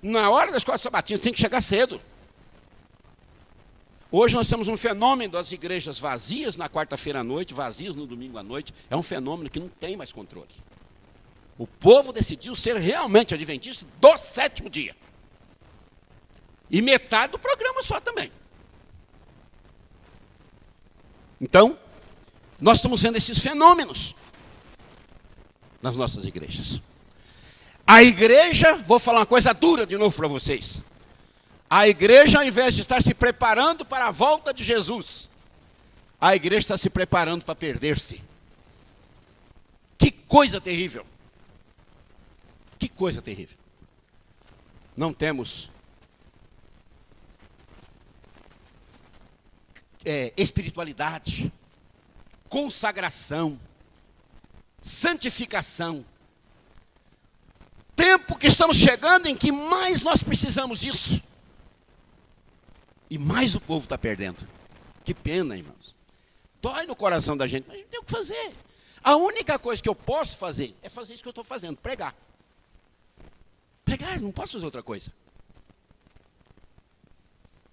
na hora da escola sabatina, você tem que chegar cedo. Hoje nós temos um fenômeno das igrejas vazias na quarta-feira à noite, vazias no domingo à noite. É um fenômeno que não tem mais controle. O povo decidiu ser realmente adventista do sétimo dia. E metade do programa só também. Então, nós estamos vendo esses fenômenos nas nossas igrejas. A igreja, vou falar uma coisa dura de novo para vocês. A igreja, ao invés de estar se preparando para a volta de Jesus, a igreja está se preparando para perder-se. Que coisa terrível. Que coisa terrível. Não temos espiritualidade, consagração, santificação. Tempo que estamos chegando em que mais nós precisamos disso. E mais o povo está perdendo. Que pena, irmãos. Dói no coração da gente, mas a gente tem o que fazer. A única coisa que eu posso fazer é fazer isso que eu estou fazendo, pregar. Pregar, não posso fazer outra coisa.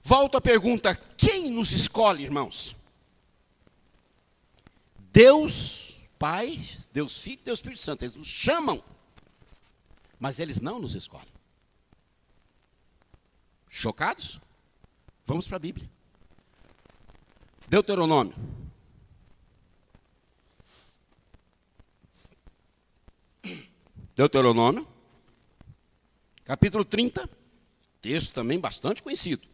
Volto à pergunta, quem nos escolhe, irmãos? Deus Pai, Deus Filho, Deus Espírito Santo. Eles nos chamam, mas eles não nos escolhem. Chocados? Vamos para a Bíblia. Deuteronômio. Deuteronômio, capítulo 30, texto também bastante conhecido.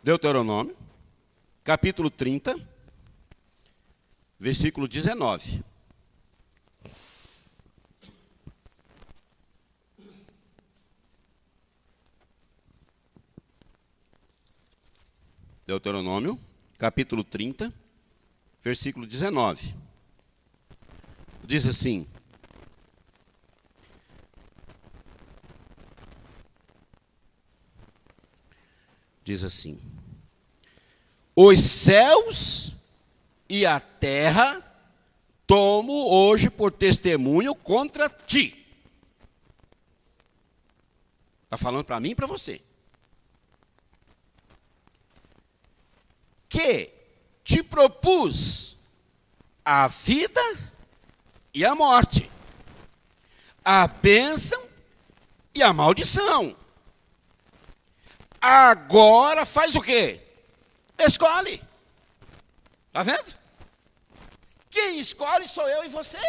Deuteronômio, capítulo 30, versículo 19. Deuteronômio, capítulo 30, versículo 19. Diz assim: os céus e a terra tomo hoje por testemunho contra ti. Está falando para mim e para você. Que te propus a vida e a morte, a bênção e a maldição. Agora faz o quê? Escolhe. Está vendo? Quem escolhe sou eu e você.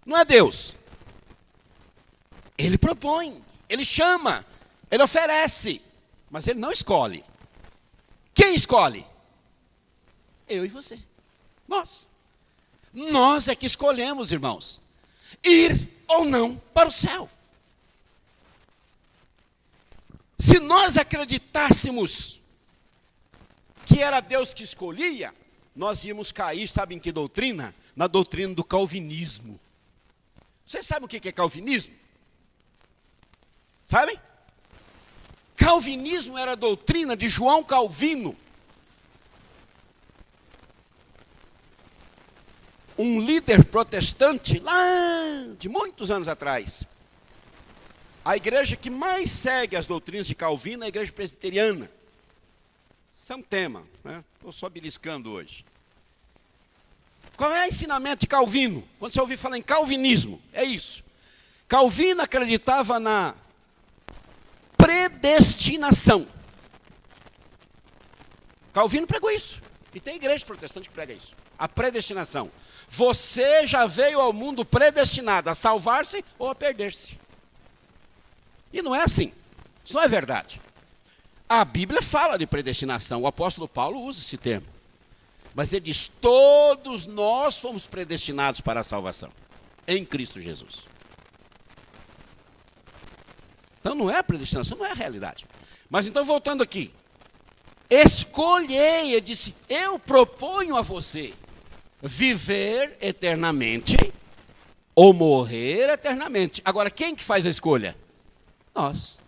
Não é Deus. Ele propõe, ele chama, ele oferece, mas ele não escolhe. Quem escolhe? Eu e você. Nós. Nós é que escolhemos, irmãos, ir ou não para o céu. Se nós acreditássemos que era Deus que escolhia, nós íamos cair, sabe em que doutrina? Na doutrina do calvinismo. Vocês sabem o que é calvinismo? Sabem? Calvinismo era a doutrina de João Calvino, um líder protestante lá de muitos anos atrás. A igreja que mais segue as doutrinas de Calvino é a igreja presbiteriana. Isso é um tema, né? Estou só beliscando hoje. Qual é o ensinamento de Calvino? Quando você ouvir falar em calvinismo, é isso. Calvino acreditava na predestinação. Calvino pregou isso. E tem igreja protestante que prega isso. A predestinação. Você já veio ao mundo predestinado a salvar-se ou a perder-se. E não é assim. Isso não é verdade. A Bíblia fala de predestinação. O apóstolo Paulo usa esse termo. Mas ele diz, todos nós fomos predestinados para a salvação. Em Cristo Jesus. Então não é a predestinação, não é a realidade. Mas então voltando aqui. Escolhei, ele disse, eu proponho a você viver eternamente ou morrer eternamente. Agora, quem que faz a escolha? Nós.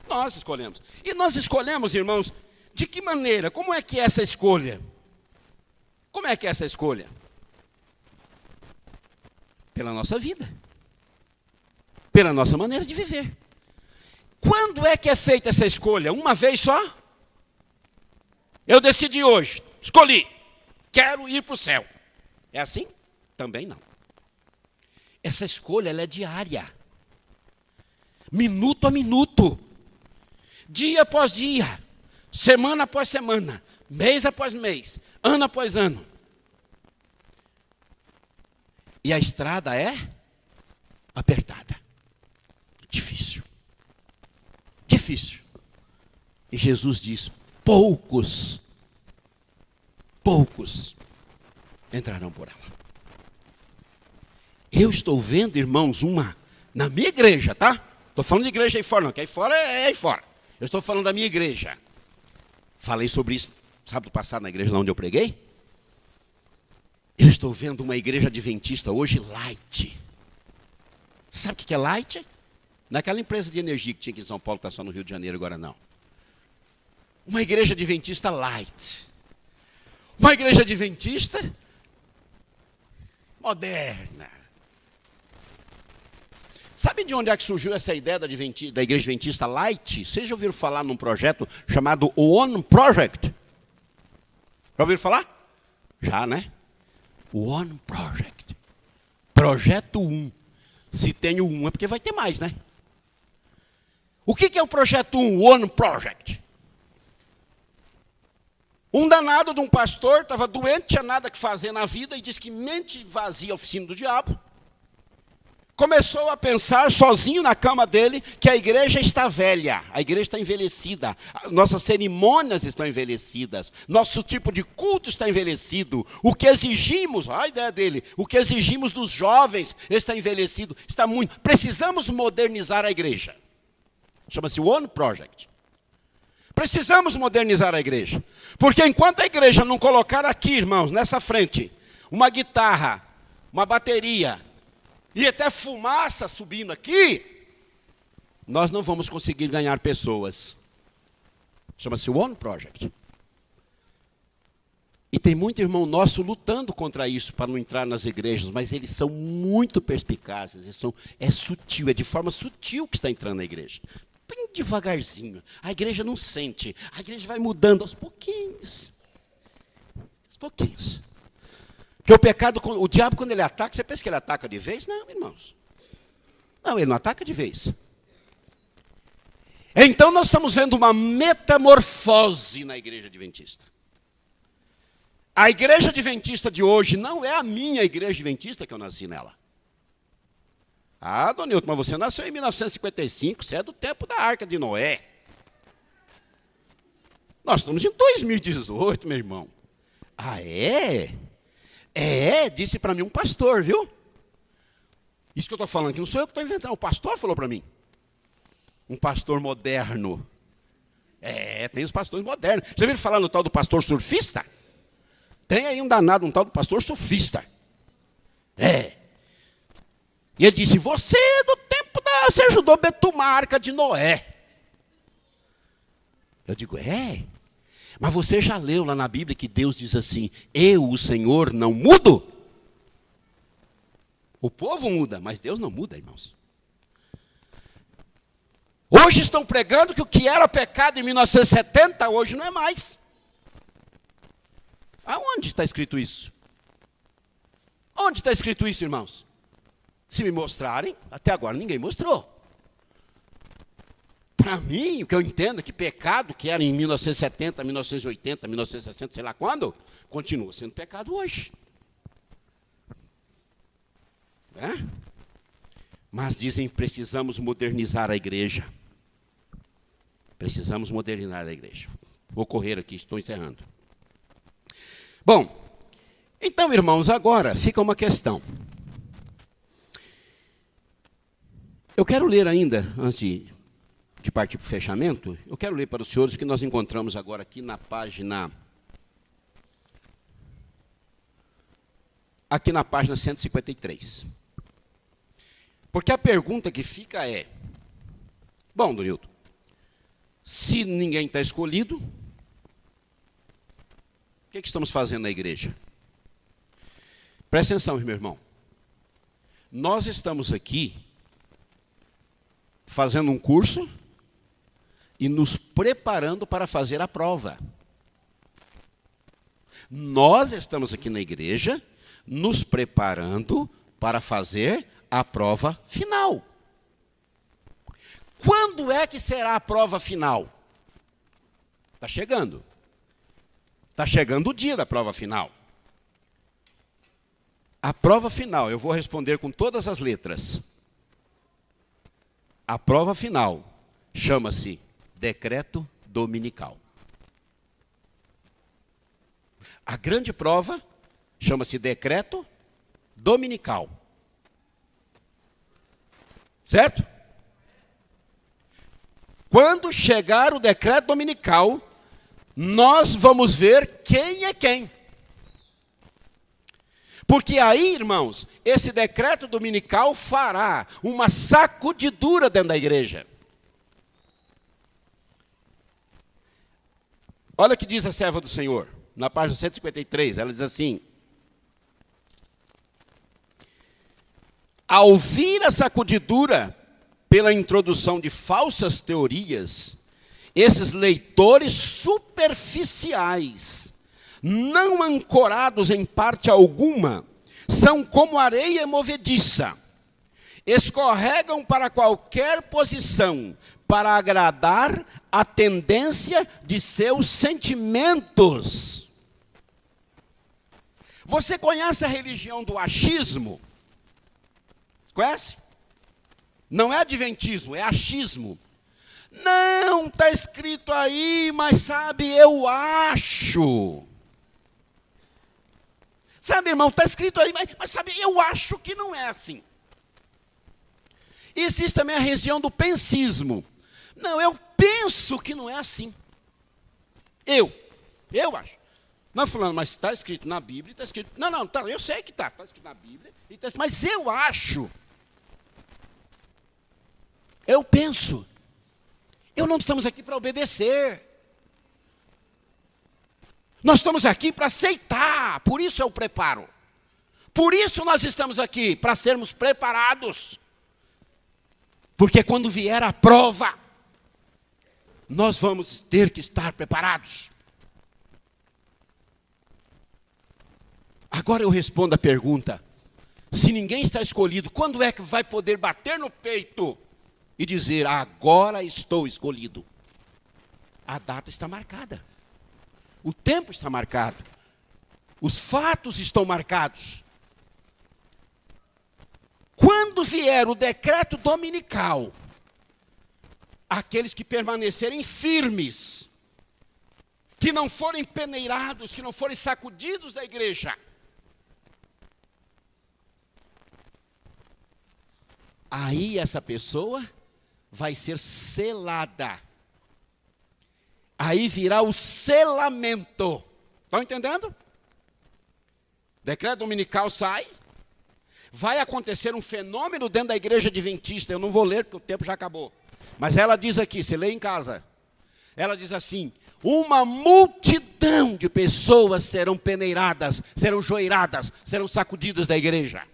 Nós escolhemos. E nós escolhemos, irmãos, de que maneira? Como é que é essa escolha? Como é que é essa escolha? Pela nossa vida. Pela nossa maneira de viver. Quando é que é feita essa escolha? Uma vez só? Eu decidi hoje, escolhi, quero ir para o céu. É assim? Também não. Essa escolha, ela é diária. Minuto a minuto. Dia após dia. Semana após semana. mês após mês, ano após ano. E a estrada é apertada. Difícil. Difícil. E Jesus diz, poucos entrarão por ela. Eu estou vendo, irmãos, na minha igreja, tá? Estou falando de igreja aí fora, não, que aí fora é aí fora. Eu estou falando da minha igreja. Falei sobre isso sábado passado na igreja lá onde eu preguei. Eu estou vendo uma igreja adventista hoje light. Sabe o que é light? Não é aquela empresa de energia que tinha aqui em São Paulo, está só no Rio de Janeiro agora não. Uma igreja adventista light. Uma igreja adventista moderna. Sabe de onde é que surgiu essa ideia da igreja adventista light? Vocês já ouviram falar num projeto chamado One Project? Já ouviram falar? Já, né? One Project. Projeto 1. Se tem o 1 é porque vai ter mais, né? O que é o projeto 1? One Project. Um danado de um pastor, estava doente, tinha nada que fazer na vida, e disse que mente vazia, oficina do diabo. Começou a pensar sozinho na cama dele que a igreja está velha, a igreja está envelhecida, nossas cerimônias estão envelhecidas, nosso tipo de culto está envelhecido, o que exigimos, a ideia dele, o que exigimos dos jovens está envelhecido, está muito, precisamos modernizar a igreja. Chama-se One Project. Precisamos modernizar a igreja. Porque enquanto a igreja não colocar aqui, irmãos, nessa frente, uma guitarra, uma bateria, e até fumaça subindo aqui, nós não vamos conseguir ganhar pessoas. Chama-se One Project. E tem muito irmão nosso lutando contra isso, para não entrar nas igrejas, mas eles são muito perspicazes, é sutil, é de forma sutil que está entrando na igreja. Bem devagarzinho. A igreja não sente. A igreja vai mudando aos pouquinhos. Aos pouquinhos. Porque o pecado, o diabo quando ele ataca, você pensa que ele ataca de vez? Não, irmãos. Não, ele não ataca de vez. Então nós estamos vendo uma metamorfose na igreja adventista. A igreja adventista de hoje não é a minha igreja adventista que eu nasci nela. Ah, Dona Nilton, mas você nasceu em 1955, você é do tempo da Arca de Noé. Nós estamos em 2018, meu irmão. Ah, é? É, disse para mim um pastor, viu? Isso que eu estou falando aqui, não sou eu que estou inventando, o pastor falou para mim. Um pastor moderno. É, tem os pastores modernos. Já viram falar no tal do pastor surfista? Tem aí um danado, um tal do pastor surfista. É. E ele disse, você é do tempo você ajudou a betumar a Arca de Noé. Eu digo, mas você já leu lá na Bíblia que Deus diz assim, eu, o Senhor, não mudo? O povo muda, mas Deus não muda, irmãos. Hoje estão pregando que o que era pecado em 1970, hoje não é mais. Aonde está escrito isso? Onde está escrito isso, irmãos? Se me mostrarem, até agora ninguém mostrou. Para mim, o que eu entendo é que pecado que era em 1970, 1980, 1960, sei lá quando, continua sendo pecado hoje. Mas dizem, precisamos modernizar a igreja. Precisamos modernizar a igreja. Vou correr aqui, estou encerrando. Bom, então, irmãos, agora fica uma questão. Eu quero ler ainda, antes de partir para o fechamento, eu quero ler para os senhores o que nós encontramos agora aqui na página... Aqui na página 153. Porque a pergunta que fica é... Bom, Dona Nilton, se ninguém está escolhido, o que estamos fazendo na igreja? Presta atenção, meu irmão. Nós estamos aqui fazendo um curso e nos preparando para fazer a prova. Nós estamos aqui na igreja nos preparando para fazer a prova final. Quando é que será a prova final? Está chegando. Está chegando o dia da prova final. A prova final, eu vou responder com todas as letras. A prova final chama-se decreto dominical. A grande prova chama-se decreto dominical. Certo? Quando chegar o decreto dominical, nós vamos ver quem é quem. Porque aí, irmãos, esse decreto dominical fará uma sacudidura dentro da igreja. Olha o que diz a serva do Senhor, na página 153, ela diz assim: ao vir a sacudidura pela introdução de falsas teorias, esses leitores superficiais, não ancorados em parte alguma, são como areia movediça, escorregam para qualquer posição, para agradar a tendência de seus sentimentos. Você conhece a religião do achismo? Conhece? Não é adventismo, é achismo. Não, está escrito aí, mas sabe, eu acho. Sabe, irmão, está escrito aí, mas sabe, eu acho que não é assim. E existe também a região do pensismo. Não, eu penso que não é assim. Eu acho. Não, fulano, mas está escrito na Bíblia, está escrito... Não, tá, eu sei que está escrito na Bíblia, mas eu acho. Eu penso. Eu não estamos aqui para obedecer. Nós estamos aqui para aceitar, por isso é o preparo. Por isso nós estamos aqui, para sermos preparados. Porque quando vier a prova, nós vamos ter que estar preparados. Agora eu respondo a pergunta: se ninguém está escolhido, quando é que vai poder bater no peito e dizer, agora estou escolhido? A data está marcada. O tempo está marcado. Os fatos estão marcados. Quando vier o decreto dominical, aqueles que permanecerem firmes, que não forem peneirados, que não forem sacudidos da igreja, aí essa pessoa vai ser selada. Aí virá o selamento. Estão entendendo? Decreto dominical sai. Vai acontecer um fenômeno dentro da igreja adventista. Eu não vou ler porque o tempo já acabou. Mas ela diz aqui, você lê em casa. Ela diz assim: uma multidão de pessoas serão peneiradas, serão joeiradas, serão sacudidas da igreja.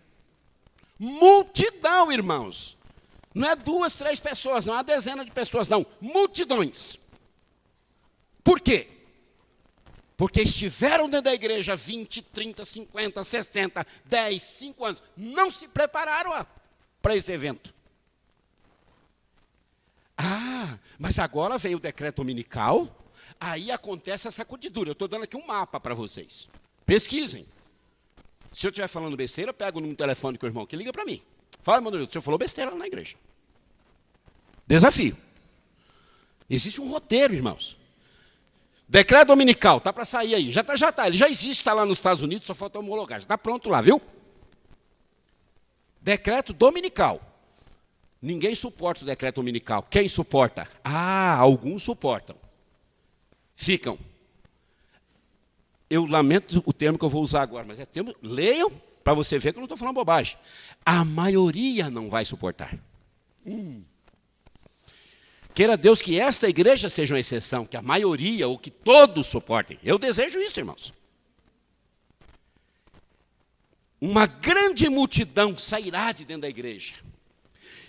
Multidão, irmãos. Não é 2, 3 pessoas, não é uma dezena de pessoas, não. Multidões. Por quê? Porque estiveram dentro da igreja 20, 30, 50, 60, 10, 5 anos. Não se prepararam para esse evento. Ah, mas agora veio o decreto dominical, aí acontece a sacudidura. Eu estou dando aqui um mapa para vocês. Pesquisem. Se eu estiver falando besteira, eu pego no telefone com o irmão que liga para mim. Fala, irmão, o senhor falou besteira lá na igreja. Desafio. Existe um roteiro, irmãos. Decreto dominical, está para sair aí. Já está, ele já existe, está lá nos Estados Unidos, só falta homologar. Já está pronto lá, viu? Decreto dominical. Ninguém suporta o decreto dominical. Quem suporta? Ah, alguns suportam. Ficam. Eu lamento o termo que eu vou usar agora, mas é termo, leiam para você ver que eu não estou falando bobagem. A maioria não vai suportar. Queira Deus que esta igreja seja uma exceção, que a maioria ou que todos suportem. Eu desejo isso, irmãos. Uma grande multidão sairá de dentro da igreja.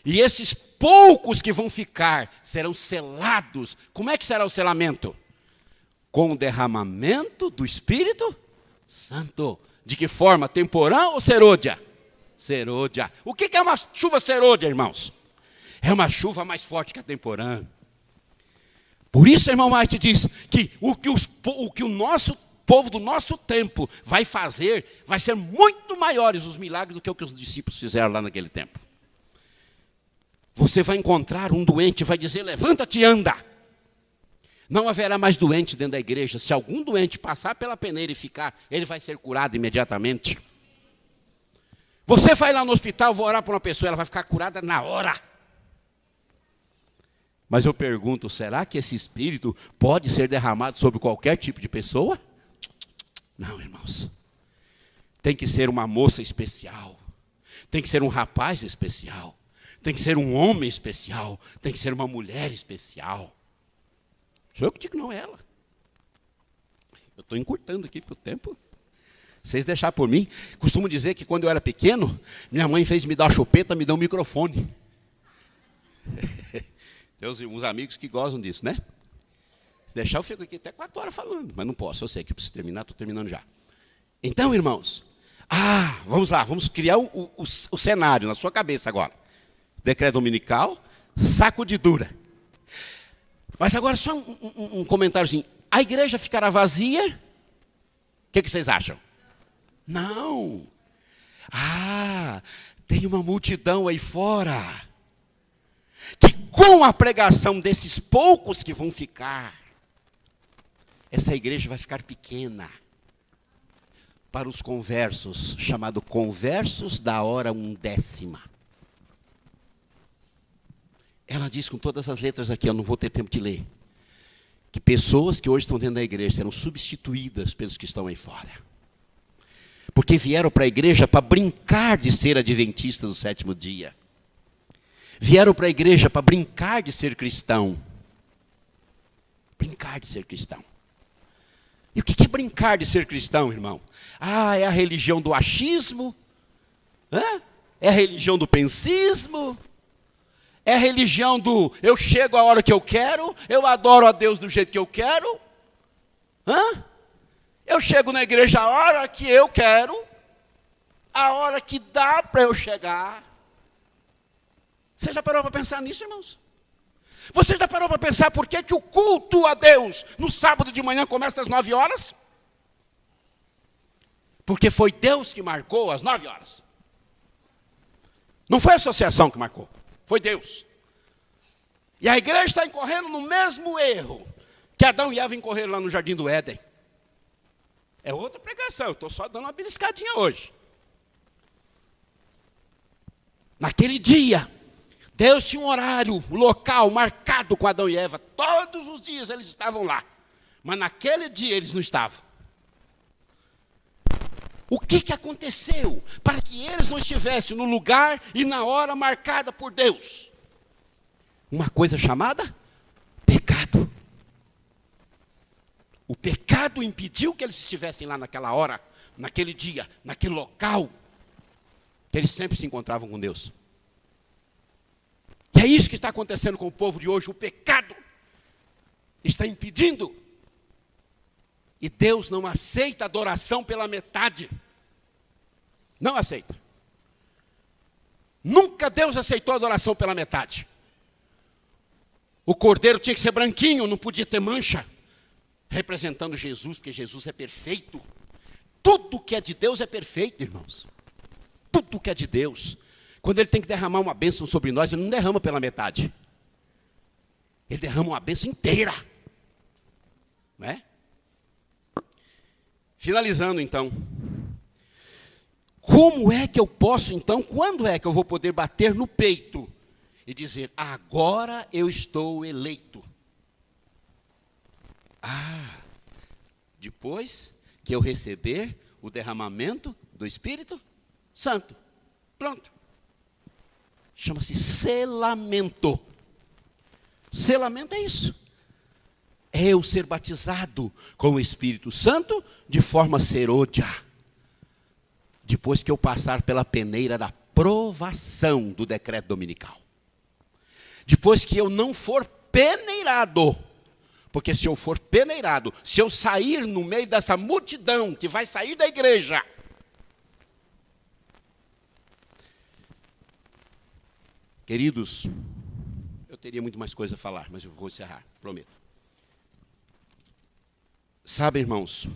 E esses poucos que vão ficar serão selados. Como é que será o selamento? Com o derramamento do Espírito Santo. De que forma? Temporã ou serôdia? Serôdia. O que é uma chuva serôdia, irmãos? É uma chuva mais forte que a temporã. Por isso, irmão White diz que o nosso povo do nosso tempo vai fazer, vai ser muito maiores os milagres do que o que os discípulos fizeram lá naquele tempo. Você vai encontrar um doente e vai dizer, levanta-te e anda. Não haverá mais doente dentro da igreja. Se algum doente passar pela peneira e ficar, ele vai ser curado imediatamente. Você vai lá no hospital, vou orar por uma pessoa, ela vai ficar curada na hora. Mas eu pergunto, será que esse espírito pode ser derramado sobre qualquer tipo de pessoa? Não, irmãos. Tem que ser uma moça especial. Tem que ser um rapaz especial. Tem que ser um homem especial. Tem que ser uma mulher especial. Sou eu que digo, não é ela. Eu estou encurtando aqui para o tempo. Vocês deixar por mim. Costumo dizer que quando eu era pequeno, minha mãe fez me dar uma chupeta, me deu um microfone. Tem uns amigos que gostam disso, né? Se deixar, eu fico aqui até 4 horas falando. Mas não posso, eu sei que eu preciso terminar, estou terminando já. Então, irmãos, vamos lá, vamos criar o cenário na sua cabeça agora. Decreto dominical, sacudidura. Mas agora só um comentáriozinho. A igreja ficará vazia? O que vocês acham? Não. Tem uma multidão aí fora. Que com a pregação desses poucos que vão ficar, essa igreja vai ficar pequena. Para os conversos, chamado conversos da hora 1/10. Ela diz com todas as letras aqui, eu não vou ter tempo de ler, que pessoas que hoje estão dentro da igreja serão substituídas pelos que estão aí fora. Porque vieram para a igreja para brincar de ser adventista do 7º dia. Vieram para a igreja para brincar de ser cristão. Brincar de ser cristão. E o que é brincar de ser cristão, irmão? É a religião do achismo? É a religião do pensismo? É a religião do eu chego a hora que eu quero, eu adoro a Deus do jeito que eu quero? Eu chego na igreja a hora que eu quero, a hora que dá para eu chegar. Você já parou para pensar nisso, irmãos? Você já parou para pensar por que o culto a Deus no sábado de manhã começa às 9 horas? Porque foi Deus que marcou às 9 horas. Não foi a associação que marcou, foi Deus. E a igreja está incorrendo no mesmo erro que Adão e Eva incorreram lá no Jardim do Éden. É outra pregação, eu estou só dando uma beliscadinha hoje. Naquele dia, Deus tinha um horário, um local marcado com Adão e Eva. Todos os dias eles estavam lá. Mas naquele dia eles não estavam. O que aconteceu para que eles não estivessem no lugar e na hora marcada por Deus? Uma coisa chamada pecado. O pecado impediu que eles estivessem lá naquela hora, naquele dia, naquele local, que eles sempre se encontravam com Deus. E é isso que está acontecendo com o povo de hoje. O pecado está impedindo. E Deus não aceita adoração pela metade. Não aceita. Nunca Deus aceitou adoração pela metade. O cordeiro tinha que ser branquinho, não podia ter mancha. Representando Jesus, porque Jesus é perfeito. Tudo que é de Deus é perfeito, irmãos. Tudo que é de Deus. Quando Ele tem que derramar uma bênção sobre nós, Ele não derrama pela metade. Ele derrama uma bênção inteira. Né? Finalizando, então. Como é que eu posso, então, quando é que eu vou poder bater no peito e dizer, agora eu estou eleito? Depois que eu receber o derramamento do Espírito Santo. Pronto. Chama-se selamento. Selamento é isso. É eu ser batizado com o Espírito Santo de forma serôdia. Depois que eu passar pela peneira da provação do decreto dominical. Depois que eu não for peneirado. Porque se eu for peneirado, se eu sair no meio dessa multidão que vai sair da igreja, queridos, eu teria muito mais coisa a falar, mas eu vou encerrar, prometo. Sabe, irmãos,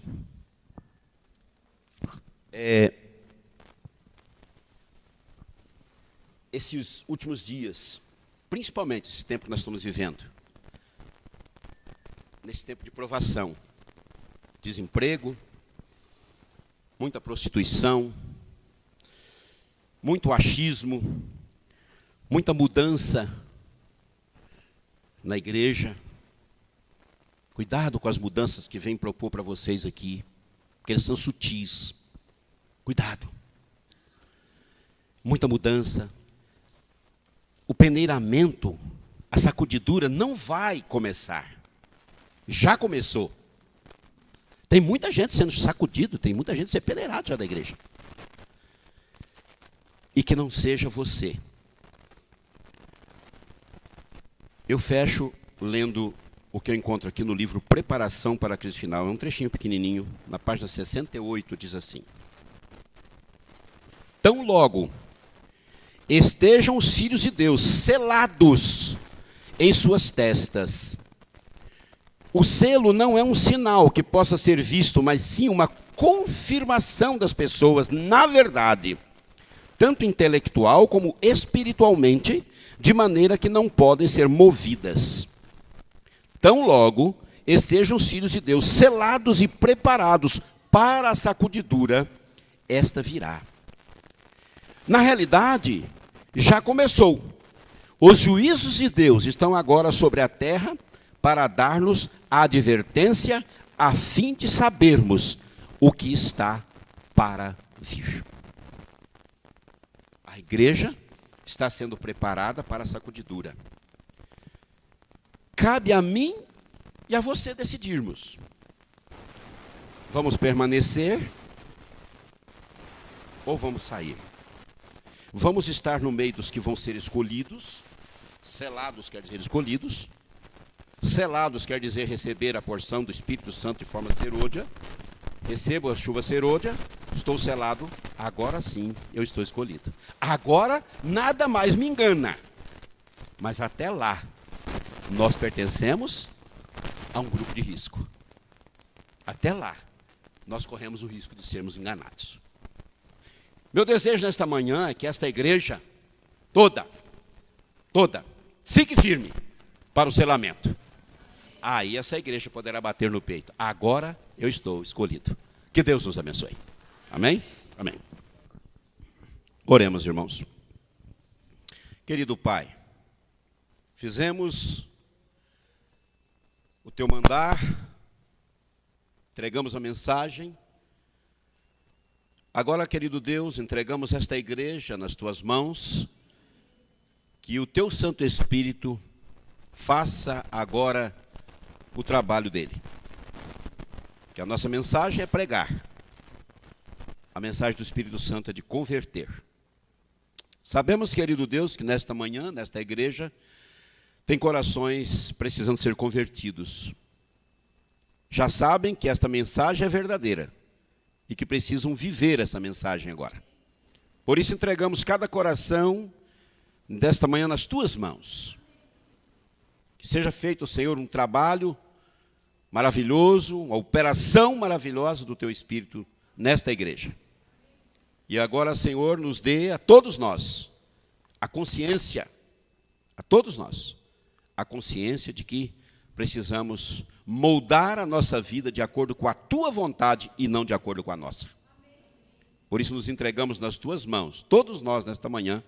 Esses últimos dias, principalmente esse tempo que nós estamos vivendo, nesse tempo de provação, desemprego, muita prostituição, muito achismo, muita mudança na igreja. Cuidado com as mudanças que vem propor para vocês aqui, porque eles são sutis. Cuidado. Muita mudança. O peneiramento, a sacudidura não vai começar. Já começou. Tem muita gente sendo sacudido, tem muita gente sendo peneirado já da igreja. E que não seja você. Eu fecho lendo o que eu encontro aqui no livro Preparação para a Crise Final. É um trechinho pequenininho, na página 68, diz assim: tão logo estejam os filhos de Deus selados em suas testas. O selo não é um sinal que possa ser visto, mas sim uma confirmação das pessoas na verdade, tanto intelectual como espiritualmente, de maneira que não podem ser movidas. Tão logo estejam os filhos de Deus selados e preparados para a sacudidura, esta virá. Na realidade, já começou. Os juízos de Deus estão agora sobre a terra para dar-nos a advertência, a fim de sabermos o que está para vir. A igreja está sendo preparada para a sacudidura. Cabe a mim e a você decidirmos. Vamos permanecer ou vamos sair? Vamos estar no meio dos que vão ser escolhidos. Selados quer dizer escolhidos. Selados quer dizer receber a porção do Espírito Santo de forma serôdia. Recebo a chuva serôdia, estou selado, agora sim eu estou escolhido. Agora nada mais me engana. Mas até lá, nós pertencemos a um grupo de risco. Até lá, nós corremos o risco de sermos enganados. Meu desejo nesta manhã é que esta igreja toda, fique firme para o selamento. Aí essa igreja poderá bater no peito. Agora eu estou escolhido. Que Deus nos abençoe. Amém? Amém. Oremos, irmãos. Querido Pai, fizemos o teu mandar, entregamos a mensagem. Agora, querido Deus, entregamos esta igreja nas tuas mãos, que o teu Santo Espírito faça agora o trabalho dele. Que a nossa mensagem é pregar. A mensagem do Espírito Santo é de converter. Sabemos, querido Deus, que nesta manhã, nesta igreja, tem corações precisando ser convertidos. Já sabem que esta mensagem é verdadeira e que precisam viver essa mensagem agora. Por isso entregamos cada coração desta manhã nas tuas mãos. Que seja feito, Senhor, um trabalho maravilhoso, uma operação maravilhosa do teu Espírito nesta igreja. E agora, Senhor, nos dê a todos nós a consciência, a todos nós, a consciência de que precisamos moldar a nossa vida de acordo com a tua vontade e não de acordo com a nossa. Por isso nos entregamos nas tuas mãos, todos nós nesta manhã,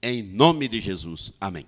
em nome de Jesus. Amém.